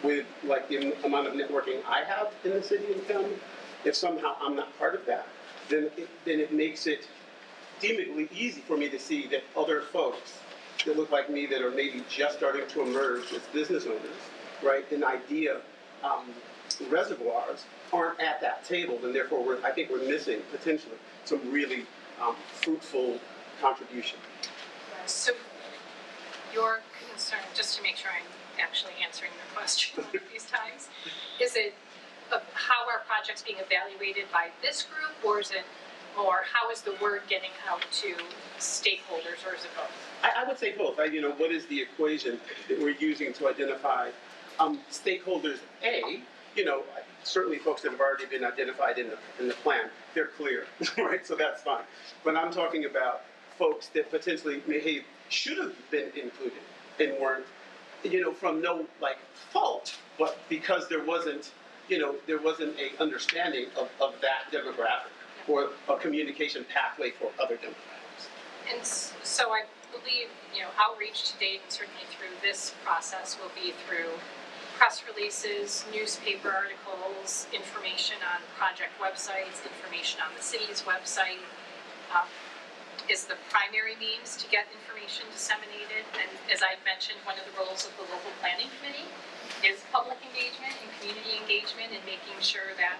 with like the amount of networking I have in the city and county, if somehow I'm not part of that, then it makes it deemedly easy for me to see that other folks that look like me that are maybe just starting to emerge as business owners, right, and idea reservoirs aren't at that table, and therefore I think we're missing potentially some really fruitful contribution. So your concern, just to make sure I'm actually answering the question one of these times, is it how are projects being evaluated by this group, or is it more how is the word getting out to stakeholders, or is it both? I would say both. What is the equation that we're using to identify stakeholders? Certainly folks that have already been identified in the plan, they're clear, right? So that's fine. But I'm talking about folks that potentially should have been included and weren't, from no fault, but because there wasn't a understanding of that demographic or a communication pathway for other demographics. And so I believe, outreach to date, and certainly through this process, will be through press releases, newspaper articles, information on project websites, information on the city's website, is the primary means to get information disseminated. And as I've mentioned, one of the roles of the local planning committee is public engagement and community engagement, and making sure that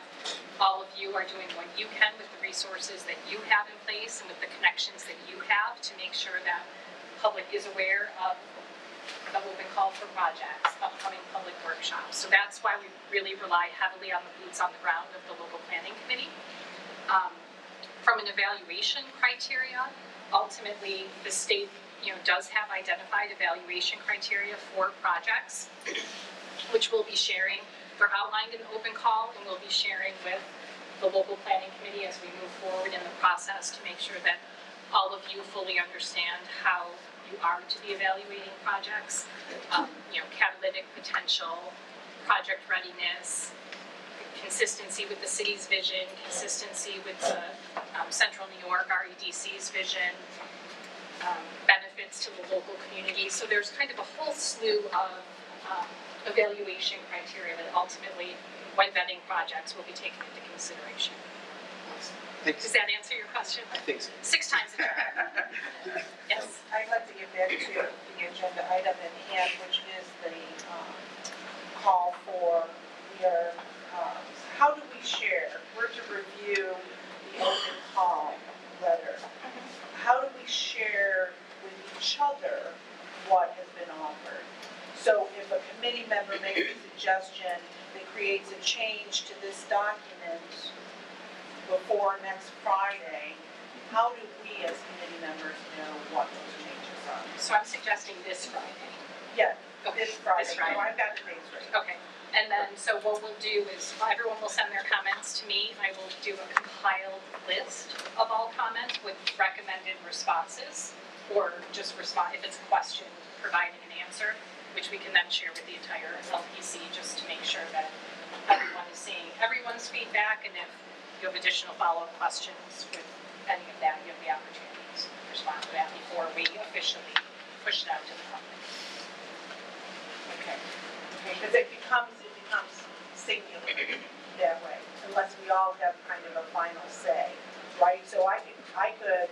all of you are doing what you can with the resources that you have in place and with the connections that you have to make sure that the public is aware of the open call for projects, upcoming public workshops. So that's why we really rely heavily on the boots on the ground of the local planning committee. From an evaluation criteria, ultimately the state, does have identified evaluation criteria for projects, which we'll be sharing. They're outlined in the open call, and we'll be sharing with the local planning committee as we move forward in the process to make sure that all of you fully understand how you are to be evaluating projects. Catalytic potential, project readiness, consistency with the city's vision, consistency with the Central New York REDC's vision, benefits to the local community. So there's kind of a whole slew of evaluation criteria that ultimately, when vetting projects, will be taken into consideration. Does that answer your question? I think so. 6 times a day. Yes. I'd like to get back to the agenda item at hand, which is the call for how do we share? We're to review the open call letter. How do we share with each other what has been offered? So if a committee member makes a suggestion that creates a change to this document before next Friday, how do we as committee members know what those changes are? So I'm suggesting this Friday. Yeah, Okay. this Friday. This Friday. No, I've got the dates right. Okay. And then, so what we'll do is everyone will send their comments to me. I will do a compiled list of all comments with recommended responses, or just respond if it's a question, providing an answer, which we can then share with the entire LPC just to make sure that everyone is seeing everyone's feedback, and if you have additional follow-up questions with any of that, you have the opportunity to respond to that before we officially push it out to the public. Okay. Because it becomes singular that way, unless we all have kind of a final say, right? So I could,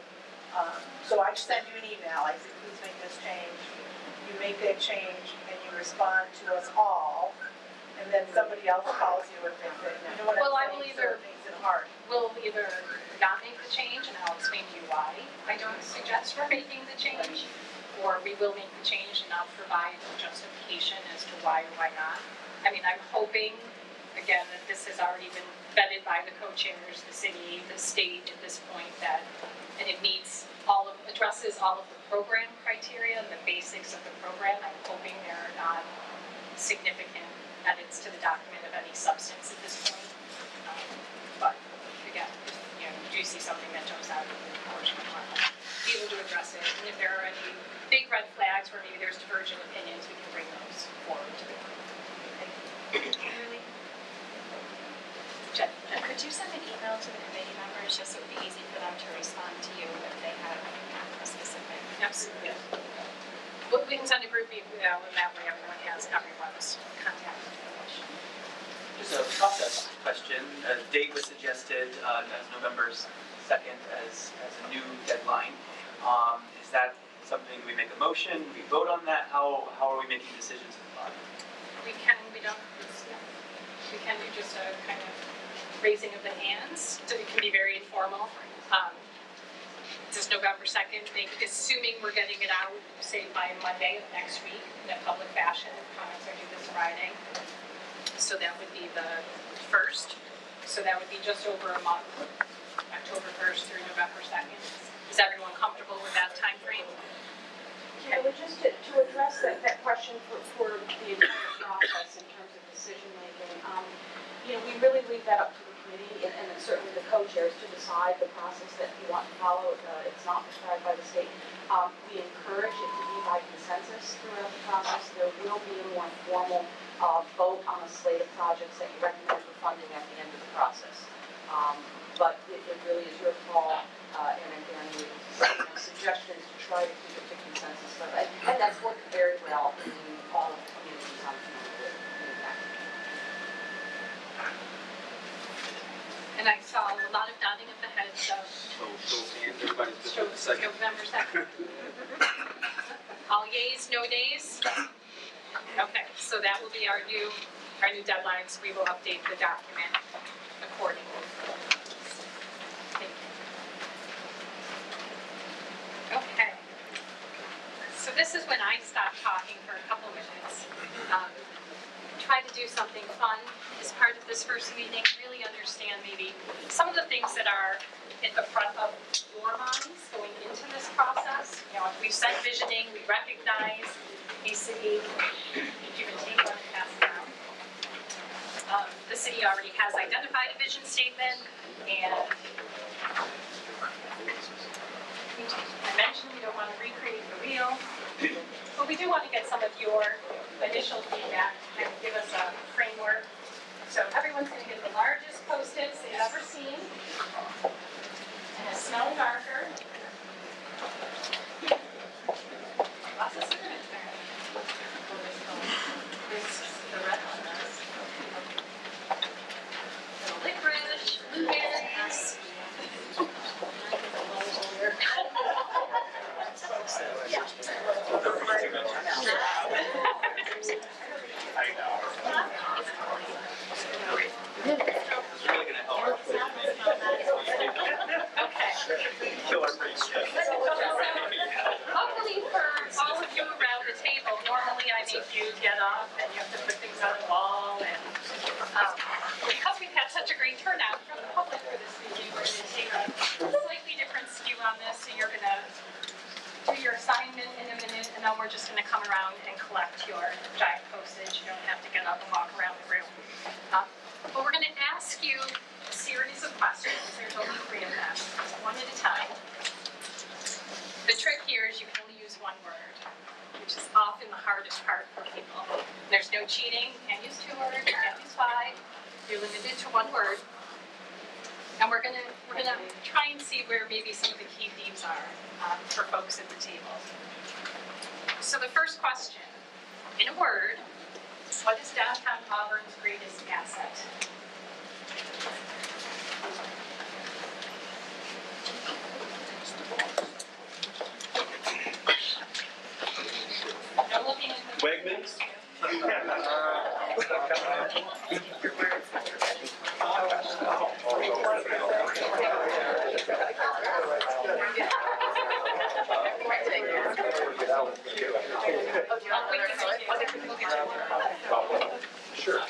so I send you an email, I say, please make this change. You make that change and you respond to us all, and then somebody else calls you and thinks that, you know what I'm saying? Well, I will either, So it makes it hard. we'll either not make the change, and I'll explain to you why I don't suggest we're making the change, or we will make the change and I'll provide a justification as to why or why not. I mean, I'm hoping, again, that this has already been vetted by the co-chairs, the city, the state at this point, and it meets addresses all of the program criteria and the basics of the program. I'm hoping there are not significant edits to the document of any substance at this point. But again, if you do see something that jumps out, of course, we want to be able to address it. And if there are any big red flags where maybe there's divergent opinions, we can bring those forward to the group. Jen. Could you send an email to the committee members just so it would be easy for them to respond to you if they have a specific? Absolutely. Well, we can send a group email, and that way everyone has everyone's contact information. Just a process question. A date was suggested as November 2nd as a new deadline. Is that something we make a motion? We vote on that? How are we making decisions? We don't, we can do just a kind of raising of the hands, so it can be very informal. Just November 2nd, assuming we're getting it out, say by Monday of next week in a public fashion. Comments are due this Friday. So that would be the 1st. So that would be just over a month, October 1st through November 2nd. Is everyone comfortable with that time frame? Yeah, but just to address that question for the entire process in terms of decision making, we really leave that up to the committee and certainly the co-chairs to decide the process that you want to follow. It's not prescribed by the state. We encourage it to be by consensus throughout the process. There will be a more formal vote on a slate of projects that you recommend for funding at the end of the process. But it really is your call, and again, suggestions to try to keep it to consensus. And that's worked very well in all of the communities I'm familiar with. And I saw a lot of nodding of the head, so. So hands, everybody's just for the second. November 2nd. All yeas, no nays? Okay, so that will be our new deadlines. We will update the document accordingly. Thank you. Okay. So this this is when I stop talking for a couple minutes. Try to do something fun as part of this first meeting, really understand maybe some of the things that are at the front of your minds going into this process. You know, if we've said visioning, we recognize the city, you can take one and pass it down. The city already has identified a vision statement, and I mentioned we don't want to recreate the wheel, but we do want to get some of your initial feedback to kind of give us a framework. So everyone's going to get the largest Post-its they've ever seen, and a snow marker. Lots of signature. This is the red one. The licorice, blueberries. Luckily for all of you around the table, normally I make you get up and you have to put things on the wall, and because we've had such a great turnout from the public for this meeting, we're going to take a slightly different skew on this. So you're going to do your assignment in a minute, and then we're just going to come around and collect your giant postage. You don't have to get up and walk around the room. But we're going to ask you a series of questions. There's only 3 of them, one at a time. The trick here is you can only use one word, which is often the hardest part for people. There's no cheating. You can't use 2 words. You can't use 5. You're limited to 1 word. And we're gonna try and see where maybe some of the key themes are for folks at the table. So the first question, in a word, what is downtown Auburn's greatest asset? No looking at the Wegmans? Sure.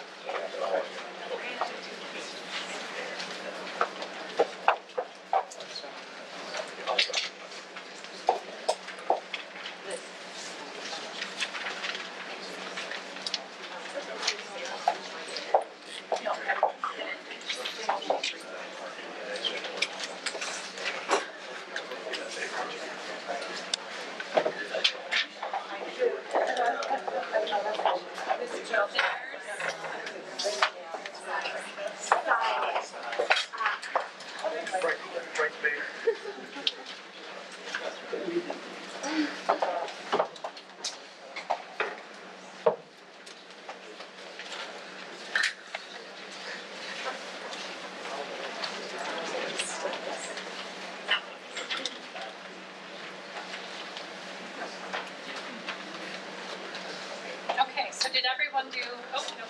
Okay, so did everyone do, oh, no.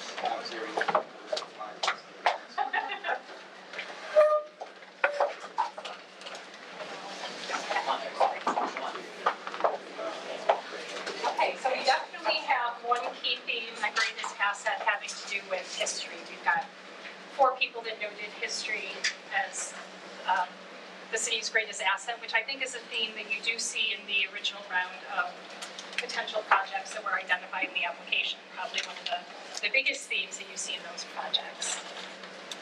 Okay, so we definitely have one key theme, the greatest asset, having to do with history. We've got 4 people that noted history as the city's greatest asset, which I think is a theme that you do see in the original round of potential projects that were identified in the application. Probably one of the biggest themes that you see in those projects.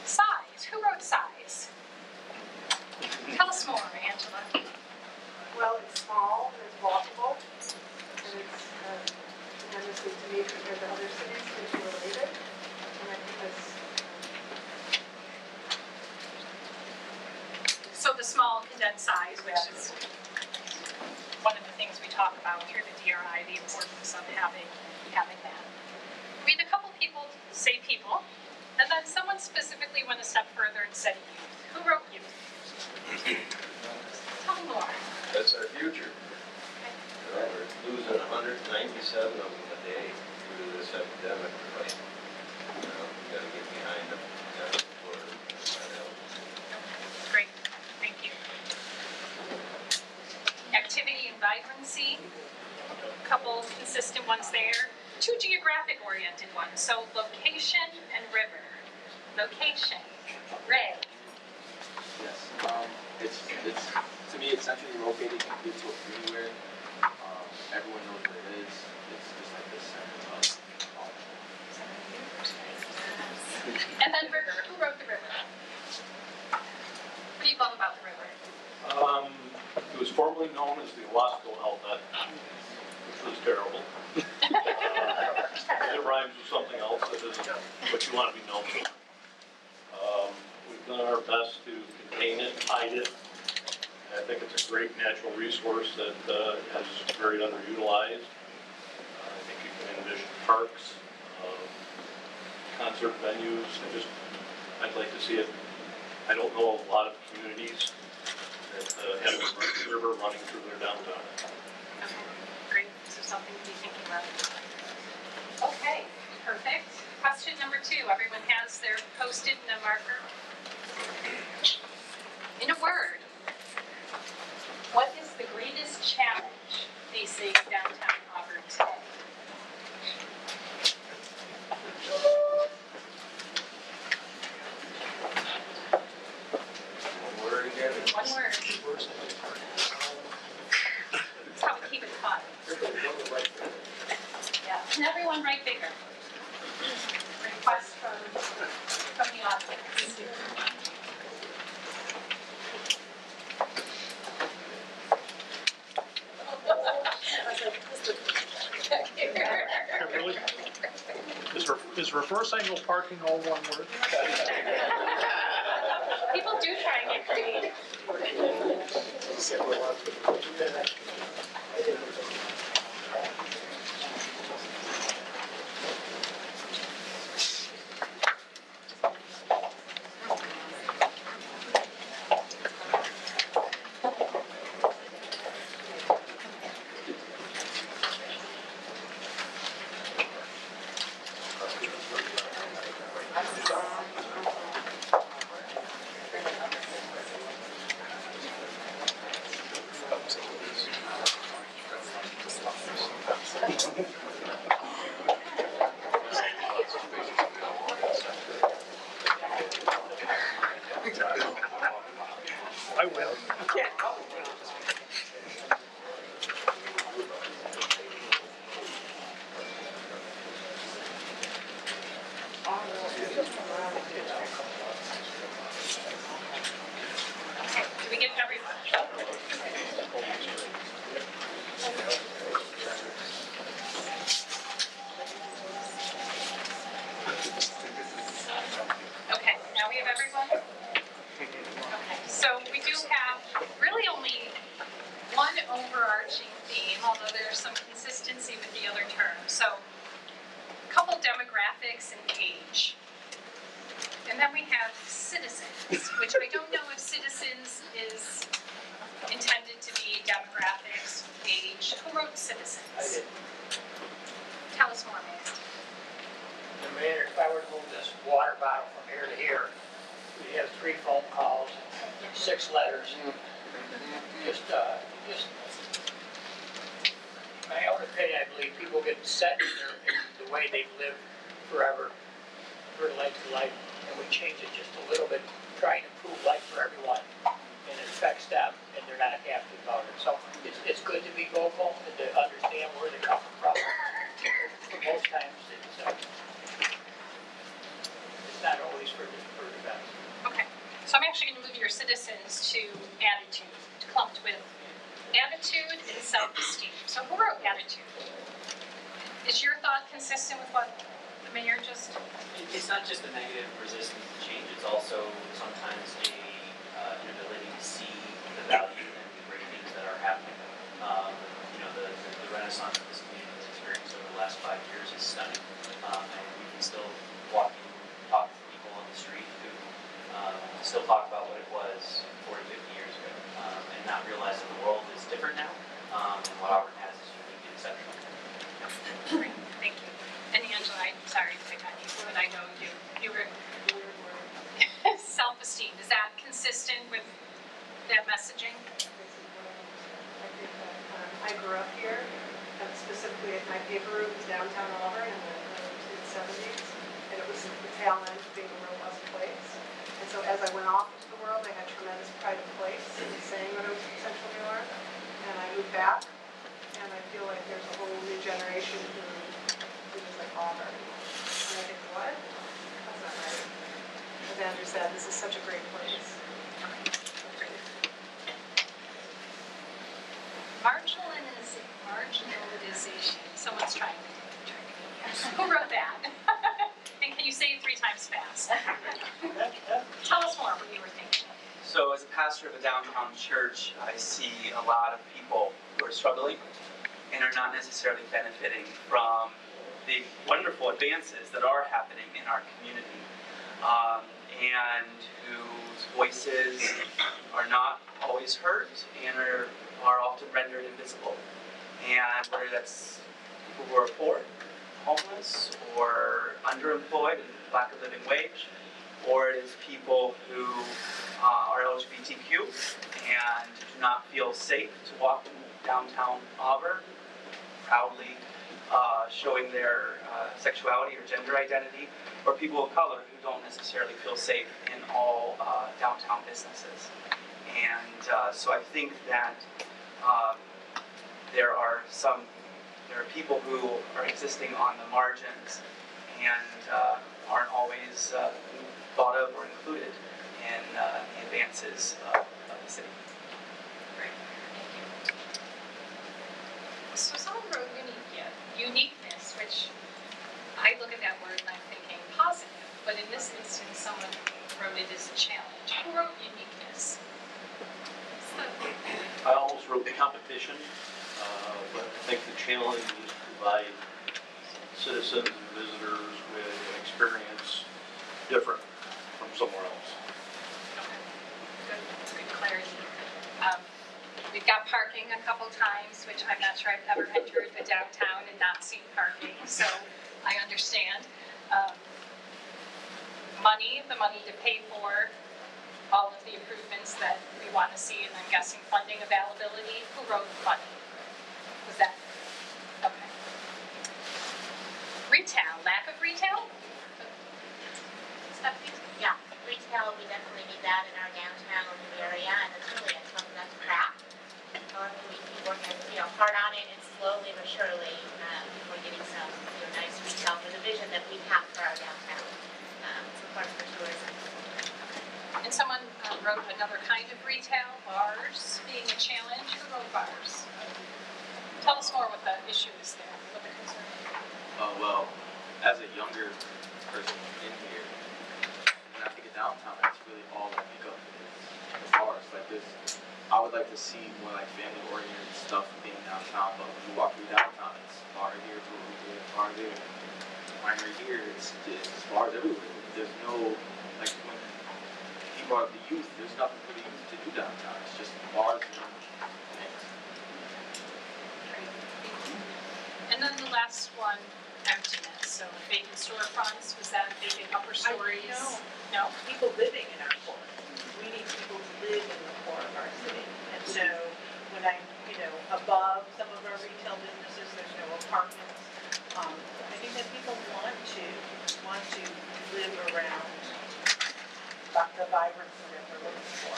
Size. Who wrote size? Tell us more, Angela. Well, it's small, and it's walkable, and it's tremendously to me compared to other cities, it's related, and I think that's. So the small condensed size, which is one of the things we talk about through the DRI, the importance of having that. We had a couple people say people, and then someone specifically went a step further and said youth. Who wrote youth? Tell me more. That's our future. We're losing 197 of them a day due to this epidemic. But, we gotta get behind them. Great, thank you. Activity and vibrancy. A couple two geographic oriented ones. So location and river. Location. Ray. Yes, it's, to me, it's centrally located, you can get to it anywhere. Everyone knows where it is. It's just like the center of all. And then river. Who wrote the river? What do you love about the river? It was formerly known as the Wasco Outlet, which was terrible. It rhymes with something else that isn't what you want to be known for. We've done our best to contain it, hide it. I think it's a great natural resource that is very underutilized. I think you can envision parks, concert venues. I'd like to see it. I don't know of a lot of communities that have a river running through their downtown. Okay, great. So something to be thinking about. Okay, perfect. Question number 2. Everyone has their Post-it and a marker. In a word, what is the greatest challenge facing downtown Auburn today? One word again? One word. That's how we keep it fun. Yeah. Can everyone write bigger? Request from the audience. Really? Is reverse angle parking all one word? People do try and get creative. I will. Okay, do we get everyone? Okay, now we have everyone? Okay, so we do have really only one overarching theme, although there's some consistency with the other terms. So, a couple demographics and age. And then we have citizens, which I don't know if citizens is intended to be demographics, age. Who wrote citizens? I did. Tell us more, man. The mayor, if I were to move this water bottle from here to here, we'd have 3 phone calls, 6 letters. Just, in my own opinion, I believe people get set in the way they've lived forever, for life to life, and we change it just a little bit, try and improve life for everyone, and it affects them, and they're not happy about it. So it's good to be vocal and to understand where they're coming from. But most times, it's not always for the best. Okay, so I'm actually going to move your citizens to attitude, clumped with attitude and self-esteem. So who wrote attitude? Is your thought consistent with what the mayor just? It's not just a negative resistance to change, it's also sometimes an ability to see the value and the great things that are happening. The renaissance that this community has experienced over the last 5 years is stunning. And we can still talk to people on the street who still talk about what it was 40, 50 years ago, and not realize that the world is different now, and what Auburn has is unique and exceptional. Great, thank you. And Angela, I'm sorry to pick on you, but I know you were self-esteem. Is that consistent with that messaging? I grew up here, specifically at my paper route was downtown Auburn. 1970s, and it was the tail end of being a robust place. And so as I went off into the world, I had tremendous pride of place in saying that I was from Central New York, and I moved back, and I feel like there's a whole new generation who is like Auburn. And I think, what? That's not right. As Andrew said, this is such a great place. Marginalization. Someone's trying to yes. Who wrote that? And can you say it 3 times fast? Tell us more what you were thinking. So as a pastor of a downtown church, I see a lot of people who are struggling and are not necessarily benefiting from the wonderful advances that are happening in our community, and whose voices are not always heard and are often rendered invisible. And whether that's people who are poor, homeless, or underemployed and lack of living wage, or it is people who are LGBTQ and do not feel safe to walk in downtown Auburn, proudly showing their sexuality or gender identity, or people of color who don't necessarily feel safe in all downtown businesses. And so I think that there are people who are existing on the margins and aren't always thought of or included in the advances of the city. Great, thank you. So someone wrote uniqueness, which I look at that word and I'm thinking positive, but in this instance someone wrote it as a challenge. Who wrote uniqueness? I almost wrote competition, but I think the challenge is to provide citizens and visitors with an experience different from somewhere else. Good clarity. We've got parking a couple times, which I'm not sure I've ever entered the downtown and not seen parking, so I understand. The money to pay for all of the improvements that we want to see, and I'm guessing funding availability. Who wrote the money? Was that? Okay. Retail, lack of retail? Stephanie? Yeah, retail, we definitely need that in our downtown area, and it's really a tough nut to crack. We keep working, hard on it, and slowly but surely, we're getting some nice retail for the vision that we have for our downtown. It's important for tourism. And someone wrote another kind of retail, bars being a challenge. Who wrote bars? Tell us more what the issue is there, what the concern is. Well, as a younger person in here, when I think of downtown, that's really all I think of is bars like this. I would like to see more like family-oriented stuff being downtown, but when you walk through downtown, it's bar here, bar there, winery here, it's bars everywhere. There's no, like when you brought up the youth, there's nothing for the youth to do downtown. It's just bars and things. And then the last one, emptiness. So vacant storefronts, was that vacant upper stories? No. People living in our core. We need people to live in the core of our city. And so when above some of our retail businesses, there's no apartments. I think that people want to live around the vibrancy that they're looking for.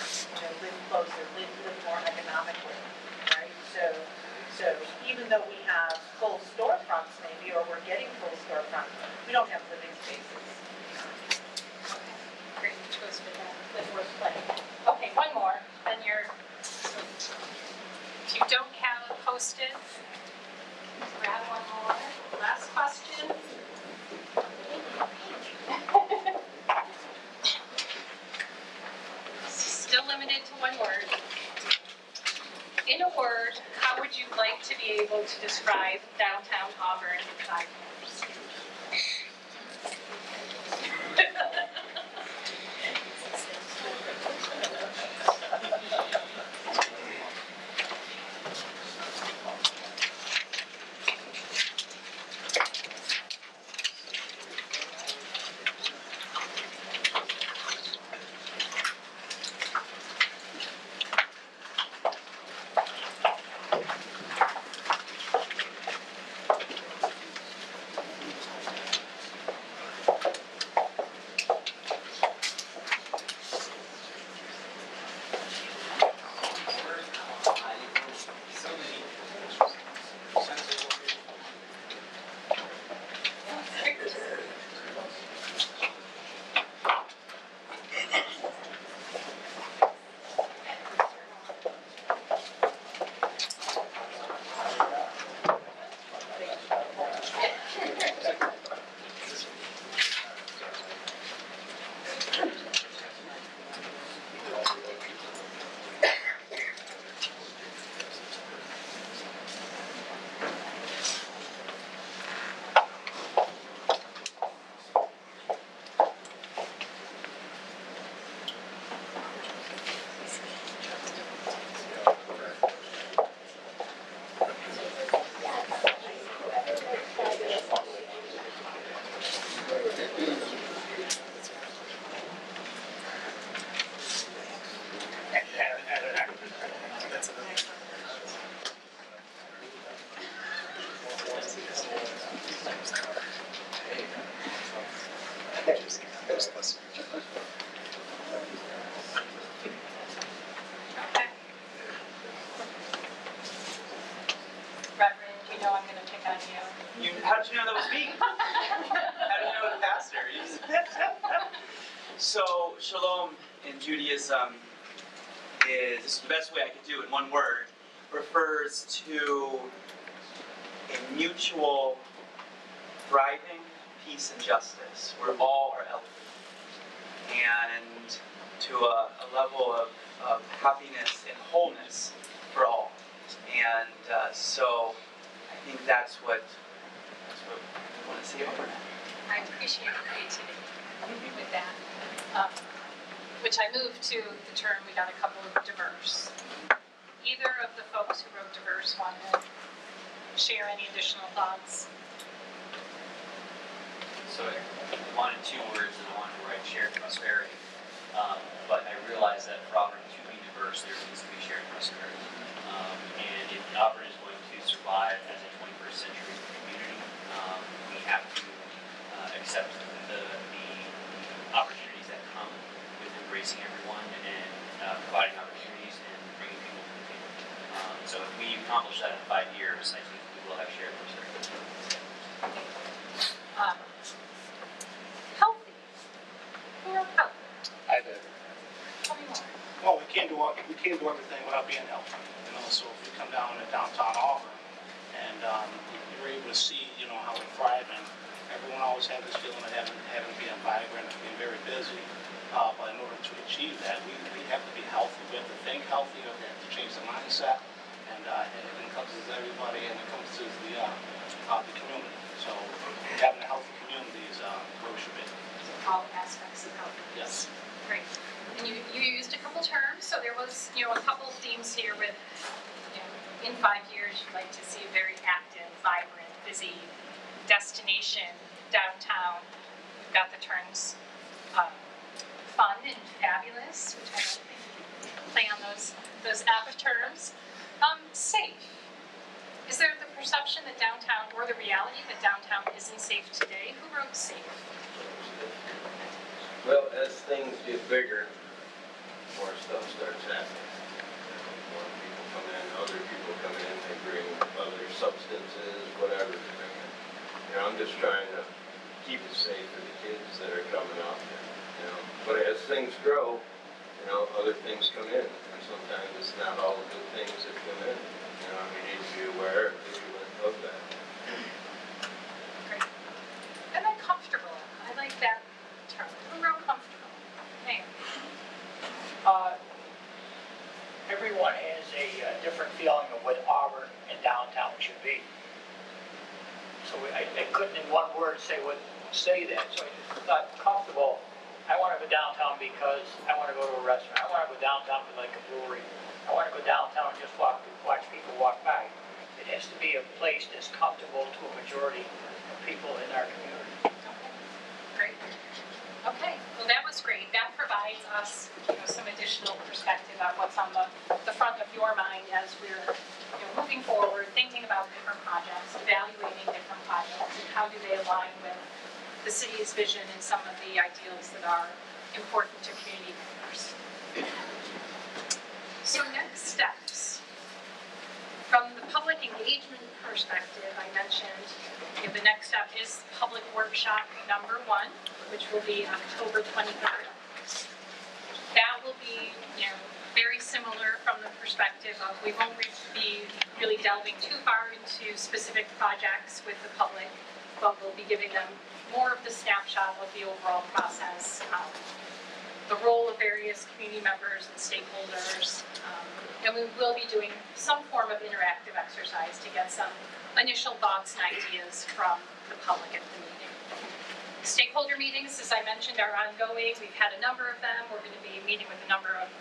Live closer, live more economically, right? So even though we have full storefronts maybe, or we're getting full storefronts, we don't have living spaces. Okay, great, which goes with that, live worth playing. Okay, one more, then you're, if you don't have a post-it, grab one more. Last question. Still limited to one word. In a word, how would you like to be able to describe downtown Auburn in 5 years? in Judaism is, this is the best way I could do in one word, refers to a mutual thriving peace and justice where all are elevated, and to a level of happiness and wholeness for all. And so I think that's what we want to see over now. I appreciate creativity with that. Which I moved to the term, we got a couple of diverse. Either of the folks who wrote diverse want to share any additional thoughts? So I wanted 2 words and I wanted to write shared prosperity. But I realized that for Auburn to be diverse, there needs to be shared prosperity. And if Auburn is going to survive as a 21st century community, we have to accept the opportunities that come with embracing everyone and providing opportunities and bringing people to the table. So if we accomplish that in 5 years, I think we will have shared prosperity. Healthy. Who are healthy? I did. Tell me more. Well, we can't do everything without being healthy. So if you come down to downtown Auburn and you're able to see, how we're thriving. Everyone always had this feeling of having being vibrant, being very busy. But in order to achieve that, we have to be healthy. We have to think healthy. We have to change the mindset, and it encompasses everybody, and it encompasses the community. So having a healthy community is where we should be. All aspects of health. Yes. Great. And you used a couple terms, so there was, a couple of themes here with, in 5 years, you'd like to see a very active, vibrant, busy destination downtown. We've got the terms fun and fabulous, which I don't think we play on those APA terms. Safe. Is there the perception that downtown, or the reality that downtown isn't safe today? Who wrote safe? Well, as things get bigger, more stuff starts happening. More people come in, other people come in, they bring other substances, whatever they bring in. I'm just trying to keep it safe for the kids that are coming up. But as things grow, other things come in, and sometimes it's not all the good things that come in. We need to be aware and vigilant of that. Great. And then comfortable. I like that term. Who wrote comfortable? Mayor. Everyone has a different feeling of what Auburn and downtown should be. So I couldn't in one word say that. So it's not comfortable. I want to go downtown because I want to go to a restaurant. I want to go downtown to like a brewery. I want to go downtown and just watch people walk by. It has to be a place that's comfortable to a majority of people in our community. Great. Okay, well that was great. That provides us, some additional perspective on what's on the front of your mind as we're moving forward, thinking about different projects, evaluating different projects, and how do they align with the city's vision and some of the ideals that are important to community members. So next steps. From the public engagement perspective, I mentioned the next step is public workshop number 1, which will be October 23rd. That will be, very similar from the perspective of we won't be really delving too far into specific projects with the public, but we'll be giving them more of the snapshot of the overall process, the role of various community members and stakeholders, and we will be doing some form of interactive exercise to get some initial thoughts and ideas from the public at the meeting. Stakeholder meetings, as I mentioned, are ongoing. We've had a number of them. We're going to be meeting with a number of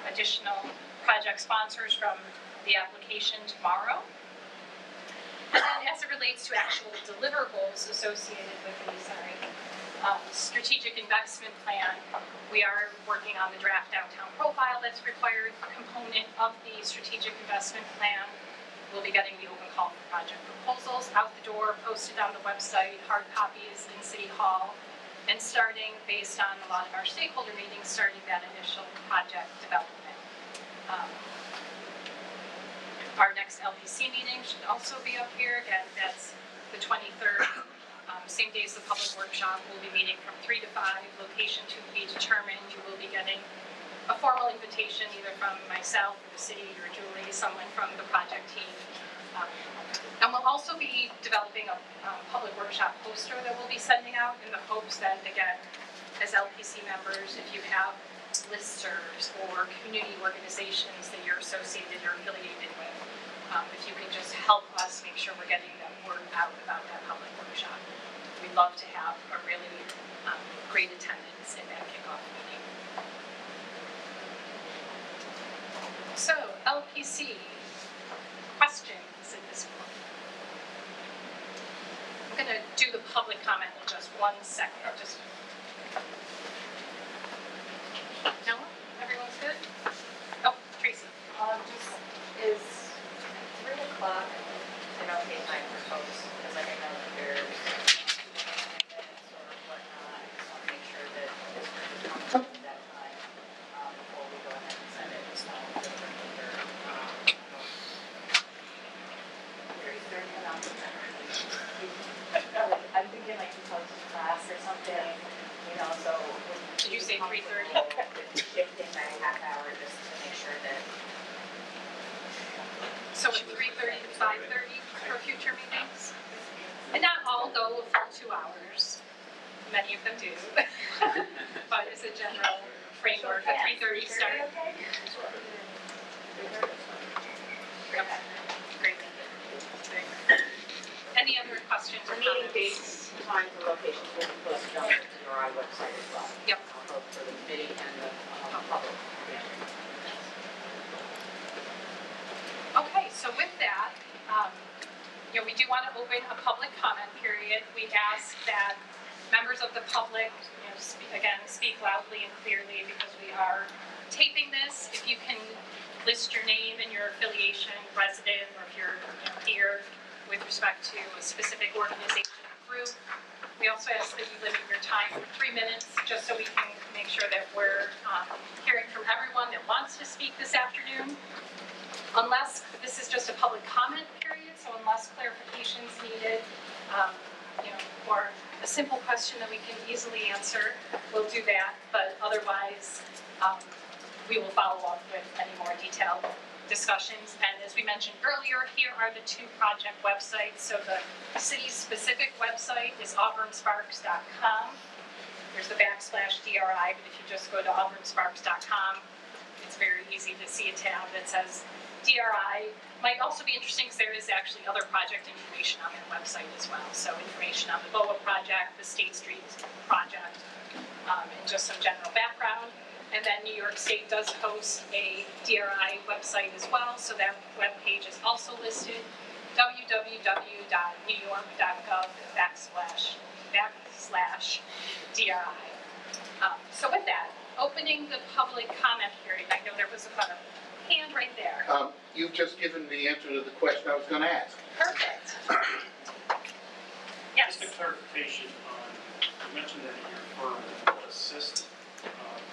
additional project sponsors from the application tomorrow. And then as it relates to actual deliverables associated with the strategic investment plan, we are working on the draft downtown profile that's required component of the strategic investment plan. We'll be getting the open call for project proposals out the door, posted on the website, hard copies in City Hall, and starting, based on a lot of our stakeholder meetings, starting that initial project development. Our next LPC meeting should also be up here. Again, that's the 23rd. Same day as the public workshop. We'll be meeting from 3 to 5. Location to be determined. You will be getting invitation either from myself or the city or Julie, someone from the project team. And we'll also be developing a public workshop poster that we'll be sending out in the hopes that, again, as LPC members, if you have listservs or community organizations that you're associated or affiliated with, if you can just help us make sure we're getting that word out about that public workshop. We'd love to have a really great attendance in that kickoff meeting. So, LPC, questions at this point? I'm going to do the public comment in just 1 second. No? Everyone's good? Oh, Tracy. Just is 3 o'clock an okay time for folks? Because I know that there's events or whatnot. I just want to make sure that this group is comfortable at that time before we go ahead and send it. It's not the 23rd. Very third announcement. I'm thinking like you tell us class or something, you know, so. Did you say 3:30? Shifting by a half hour just to make sure that. So at 3:30 to 5:30 for future meetings? And not all go a full 2 hours. Many of them do. But as a general framework, a 3:30 start. Okay, great. Any other questions or The meeting comments? dates, times, and locations will be posted on the DRI website as well. Yep. Both for the committee and the public. Okay, so with that, we do want to open a public comment period. We ask that members of the public, speak loudly and clearly because we are taping this. If you can list your name and your affiliation, resident, or if you're here with respect to a specific organization or group. We also ask that you limit your time to 3 minutes, just so we can make sure that we're hearing from everyone that wants to speak this afternoon. Unless, this is just a public comment period, so unless clarification's needed, or a simple question that we can easily answer, we'll do that. But otherwise, we will follow up with any more detailed discussions. And as we mentioned earlier, here are the 2 project websites. So the city's specific website is auburnsparks.com. There's the /DRI, but if you just go to auburnsparks.com, it's very easy to see a tab that says DRI. Might also be interesting because there is actually other project information on their website as well. So information on the BOA project, the State Street project, and just some general background. And then New York State does host a DRI website as well, so that web page is also listed, www.newyork.gov/DRI. So with that, opening the public comment period. I know there was a hand right there. You've just given the answer to the question I was going to ask. Perfect. Yes. Just a clarification on, you mentioned that your firm will assist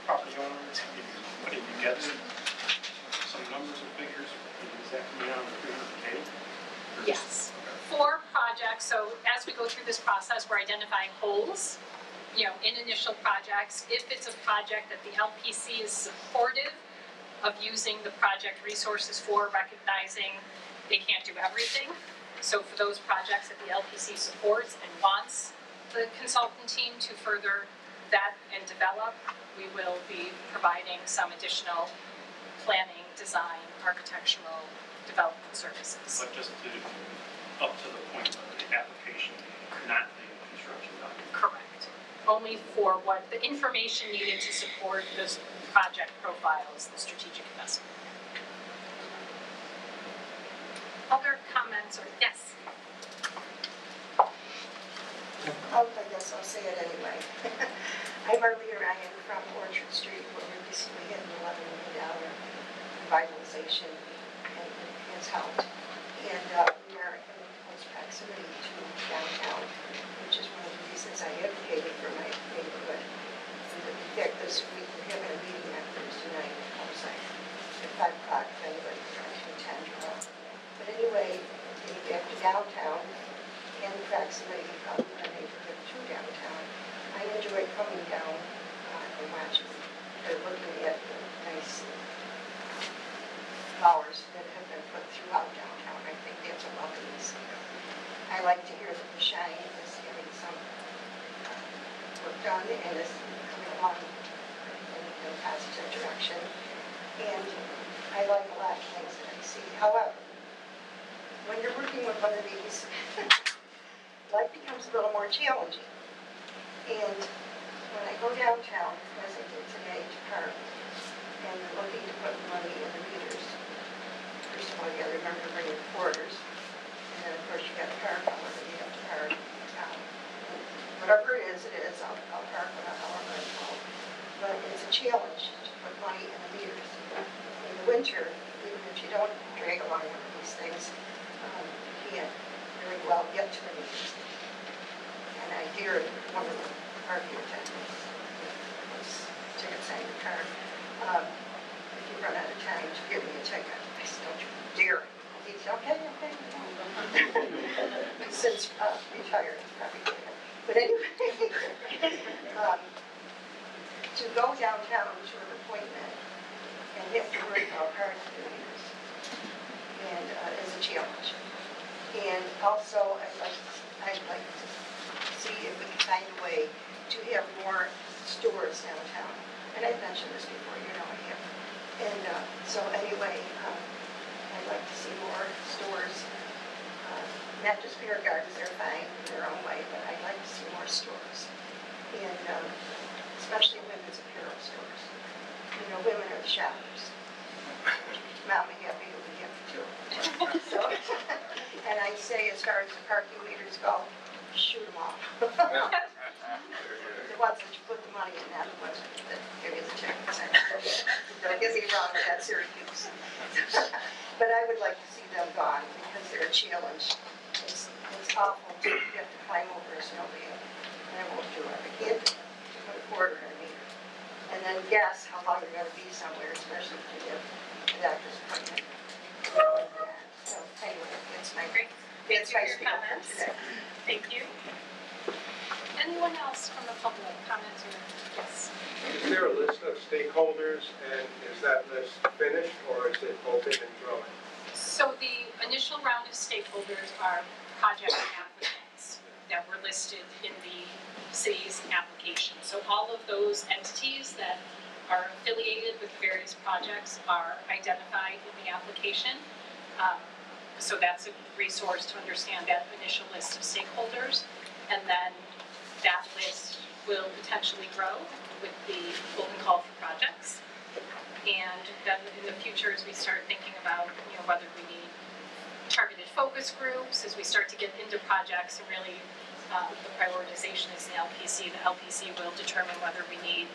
property owners in putting together some numbers and figures. Is that coming out of the 300K? Yes. 4 projects. So as we go through this process, we're identifying holes, in initial projects. If it's a project that the LPC is supportive of using the project resources for, recognizing they can't do everything. So for those projects that the LPC supports and wants the consultant team to further vet and develop, we will be providing some additional planning, design, architectural development services. But just up to the point of the application, not the construction document. Correct. Only for what the information needed to support this project profiles, the strategic investment. Other comments or yes? I guess I'll say it anyway. I'm Marlene Ryan from Orchard Street, where we recently had an $11 million revitalization and has helped. And we are in close proximity to downtown, which is one of the reasons I advocated for my neighborhood. In fact, this week we're having a meeting on Thursday night outside at 5 o'clock if anybody can attend. But anyway, getting back to downtown and the proximity of our neighborhood to downtown, I enjoy coming down and watching. They're looking at the nice and is coming along in a positive direction. And I like a lot of things that I see. However, when you're working with one of these, life becomes a little more challenging. And when I go downtown, as I did today, to park, and they're looking to put money in the meters, first of all, you gotta remember to bring your quarters. And then, of course, you gotta park however you have to park. Whatever it is, I'll park however I go. But it's a challenge to put money in the meters. In the winter, even if you don't drag along one of these things, you can't very well get to the meters. And I hear one of the parking attendants was tickets on your car. If you run out of time to give me a ticket, I said, don't you dare. He said, okay. Since retired, probably did. But anyway, to go downtown to an appointment and have to worry about parking meters and is a challenge. And also, I'd like to see if we can find a way to have more stores downtown. And I've mentioned this before, you know I have. And so anyway, I'd like to see more stores. Not just beer gardens, they're fine in their own way, but I'd like to see more stores. And especially women's apparel stores. You know, women are the shoppers. Mama happy, you'll be happy too. So, and I say as far as the parking meters go, shoot them off. The ones that you put the money in, not the ones that give you the tickets. Don't get me wrong, that's Syracuse. But I would like to see them gone because they're a challenge. It's awful to have to climb over a snowman. And I won't do it. I can't put a quarter in a meter. And then guess how long you're going to be somewhere, especially if you have a doctor's appointment. So anyway, it's my Great. It's Thank my you for your comments. today. Thank you. Anyone else from the public, comments or, yes? Is there a list of stakeholders, and is that list finished, or is it open and growing? So the initial round of stakeholders are project applicants that were listed in the city's application. So all of those entities that are affiliated with various projects are identified in the application. So that's a resource to understand that initial list of stakeholders. And then that list will potentially grow with the open call for projects. And then in the future, as we start thinking about, whether we need targeted focus groups, as we start to get into projects and really the prioritization is the LPC will determine whether we need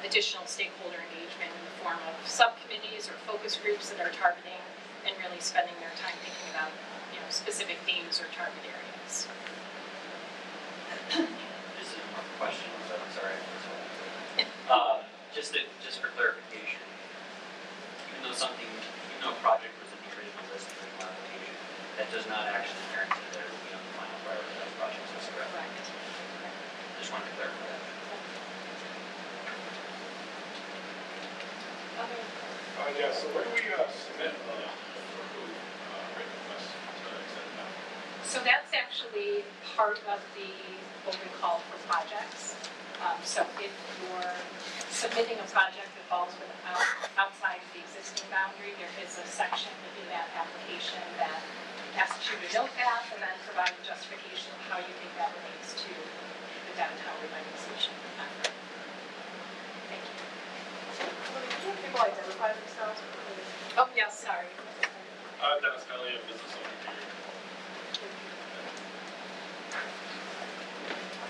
additional stakeholder engagement in the form of subcommittees or focus groups that are targeting and really spending their time thinking about, specific themes or target areas. This is more question, but I'm sorry. Just for clarification, even though a project was in the original list for the application, that does not actually guarantee that it will be on the final prioritized projects list, correct? Just wanted to clarify that. Yeah, so where do we submit written requests to extend that? So that's actually part of the open call for projects. So if you're submitting a project that falls outside the existing boundary, there is a section in that application that asks you to note that and then provide a justification of how you think that relates to the downtown revitalization effort. Thank you. Can people identify themselves? Oh, yes, sorry. Dennis Kelly, a business owner here.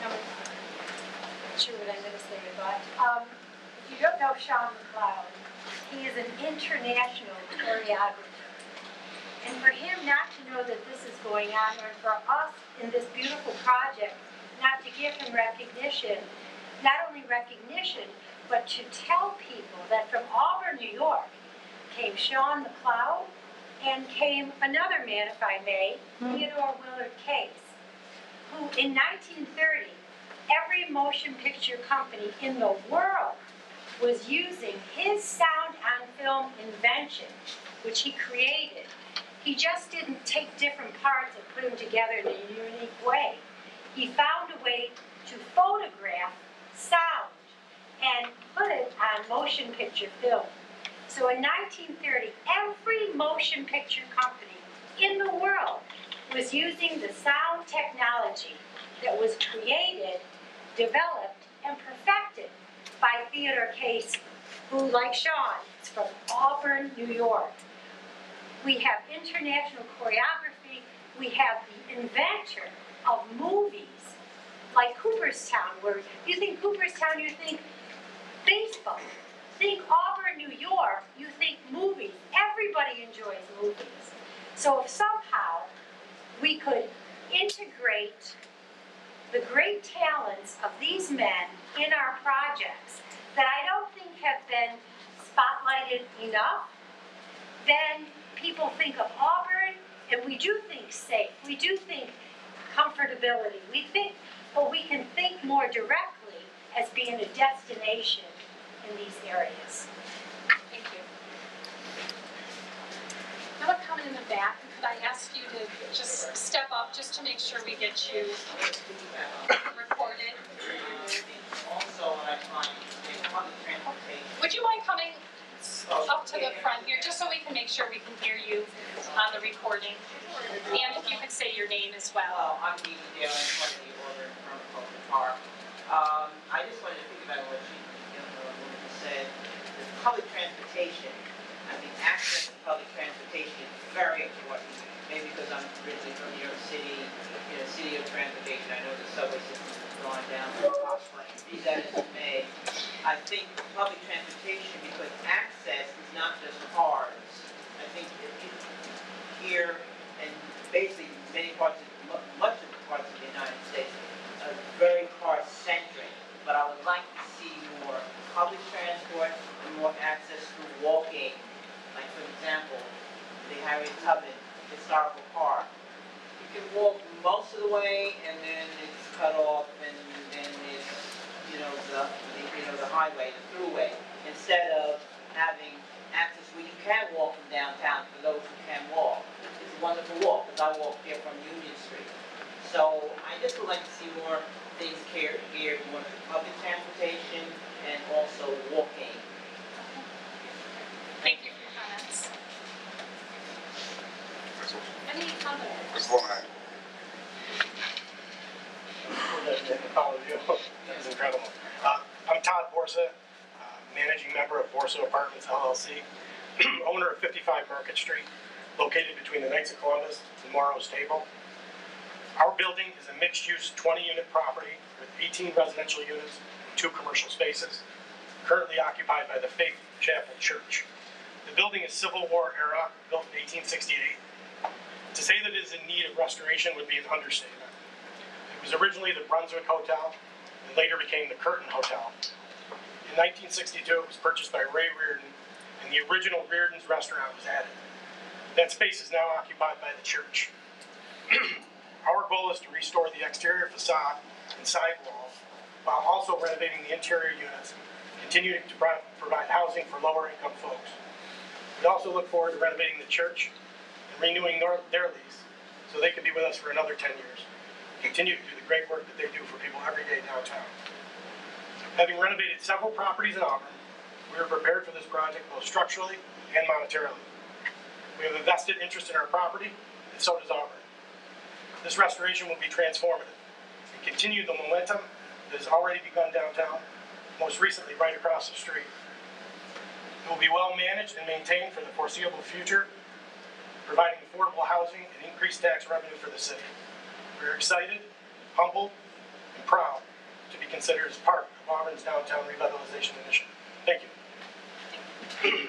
Not sure what I'm going to say, but if you don't know Sean McLeod, he is an international choreographer. And for him not to know that this is going on, or for us in this beautiful project, not to give him recognition, not only recognition, but to tell people that from Auburn, New York, came Sean McLeod, and came another man, if I may, Theodore Willard Case, who in 1930, every motion picture company in the world was using his sound on film invention, which he created. He just didn't take different parts and put them together in a unique way. He found a way to photograph sound, and put it on motion picture film. So in 1930, every motion picture company in the world was using the sound technology that was created, developed, and perfected by Theodore Casey, who, like Sean, is from Auburn, New York. We have international choreography. We have the inventor of movies, like Cooperstown, where you think Cooperstown, you think baseball. Think Auburn, New York, you think movies. Everybody enjoys movies. So if somehow we could integrate the great talents of these men in our projects that I don't think have been spotlighted enough, then people think of Auburn, and we do think safe, we do think comfortability, but we can think more directly as being a destination in these areas. Thank you. Now we're coming in the back. Could I ask you to just step up just to make sure we get you recorded? Also, what I find in public transportation. Would you mind coming up to the front here, just so we can make sure we can hear you on the recording? And if you could say your name as well. I'm Dee Dale, I'm part of the order from Oakland Park. I just wanted to think about what she said. The public transportation, I mean, access to public transportation is very important. Maybe because I'm originally from New York City, city of transportation. I know the subway system has gone down to the top, but be that as it may, I think public transportation, because access is not just cars. I think here and basically much of the parts of the United States are very car-centric, but I would like to see more public transport and more access through walking. Like, for example, the Harriet Tubman Historical Park. You can walk most of the way, and then it's cut off, and then it's, the highway, the throughway, instead of having access where you can walk from downtown for those who can walk. It's a wonderful walk, because I walk here from Union Street. So I just would like to see more things geared more to public transportation and also walking. Thank you for your comments. Any comments? This is incredible. I'm Todd Borsa, managing member of Borsa Apartments LLC, owner of 55 Market Street, located between the Knights of Columbus and Morrow's Table. Our building is a mixed-use 20-unit property with 18 residential units and 2 commercial spaces, currently occupied by the Faith Chapel Church. The building is Civil War era, built in 1868. To say that it is in need of restoration would be an understatement. It was originally the Brunswick Hotel and later became the Curtin Hotel. In 1962, it was purchased by Ray Reardon, and the original Reardon's restaurant was added. That space is now occupied by the church. Our goal is to restore the exterior facade and side walls while also renovating the interior units, continuing to provide housing for lower income folks. We also look forward to renovating the church and renewing their lease so they can be with us for another 10 years. Continue to do the great work that they do for people every day downtown. Having renovated several properties in Auburn, we are prepared for this project both structurally and monetarily. We have a vested interest in our property, and so does Auburn. This restoration will be transformative and continue the momentum that has already begun downtown, most recently right across the street. It will be well managed and maintained for the foreseeable future, providing affordable housing and increased tax revenue for the city. We are excited, humbled, and proud to be considered as part of Auburn's downtown revitalization initiative. Thank you.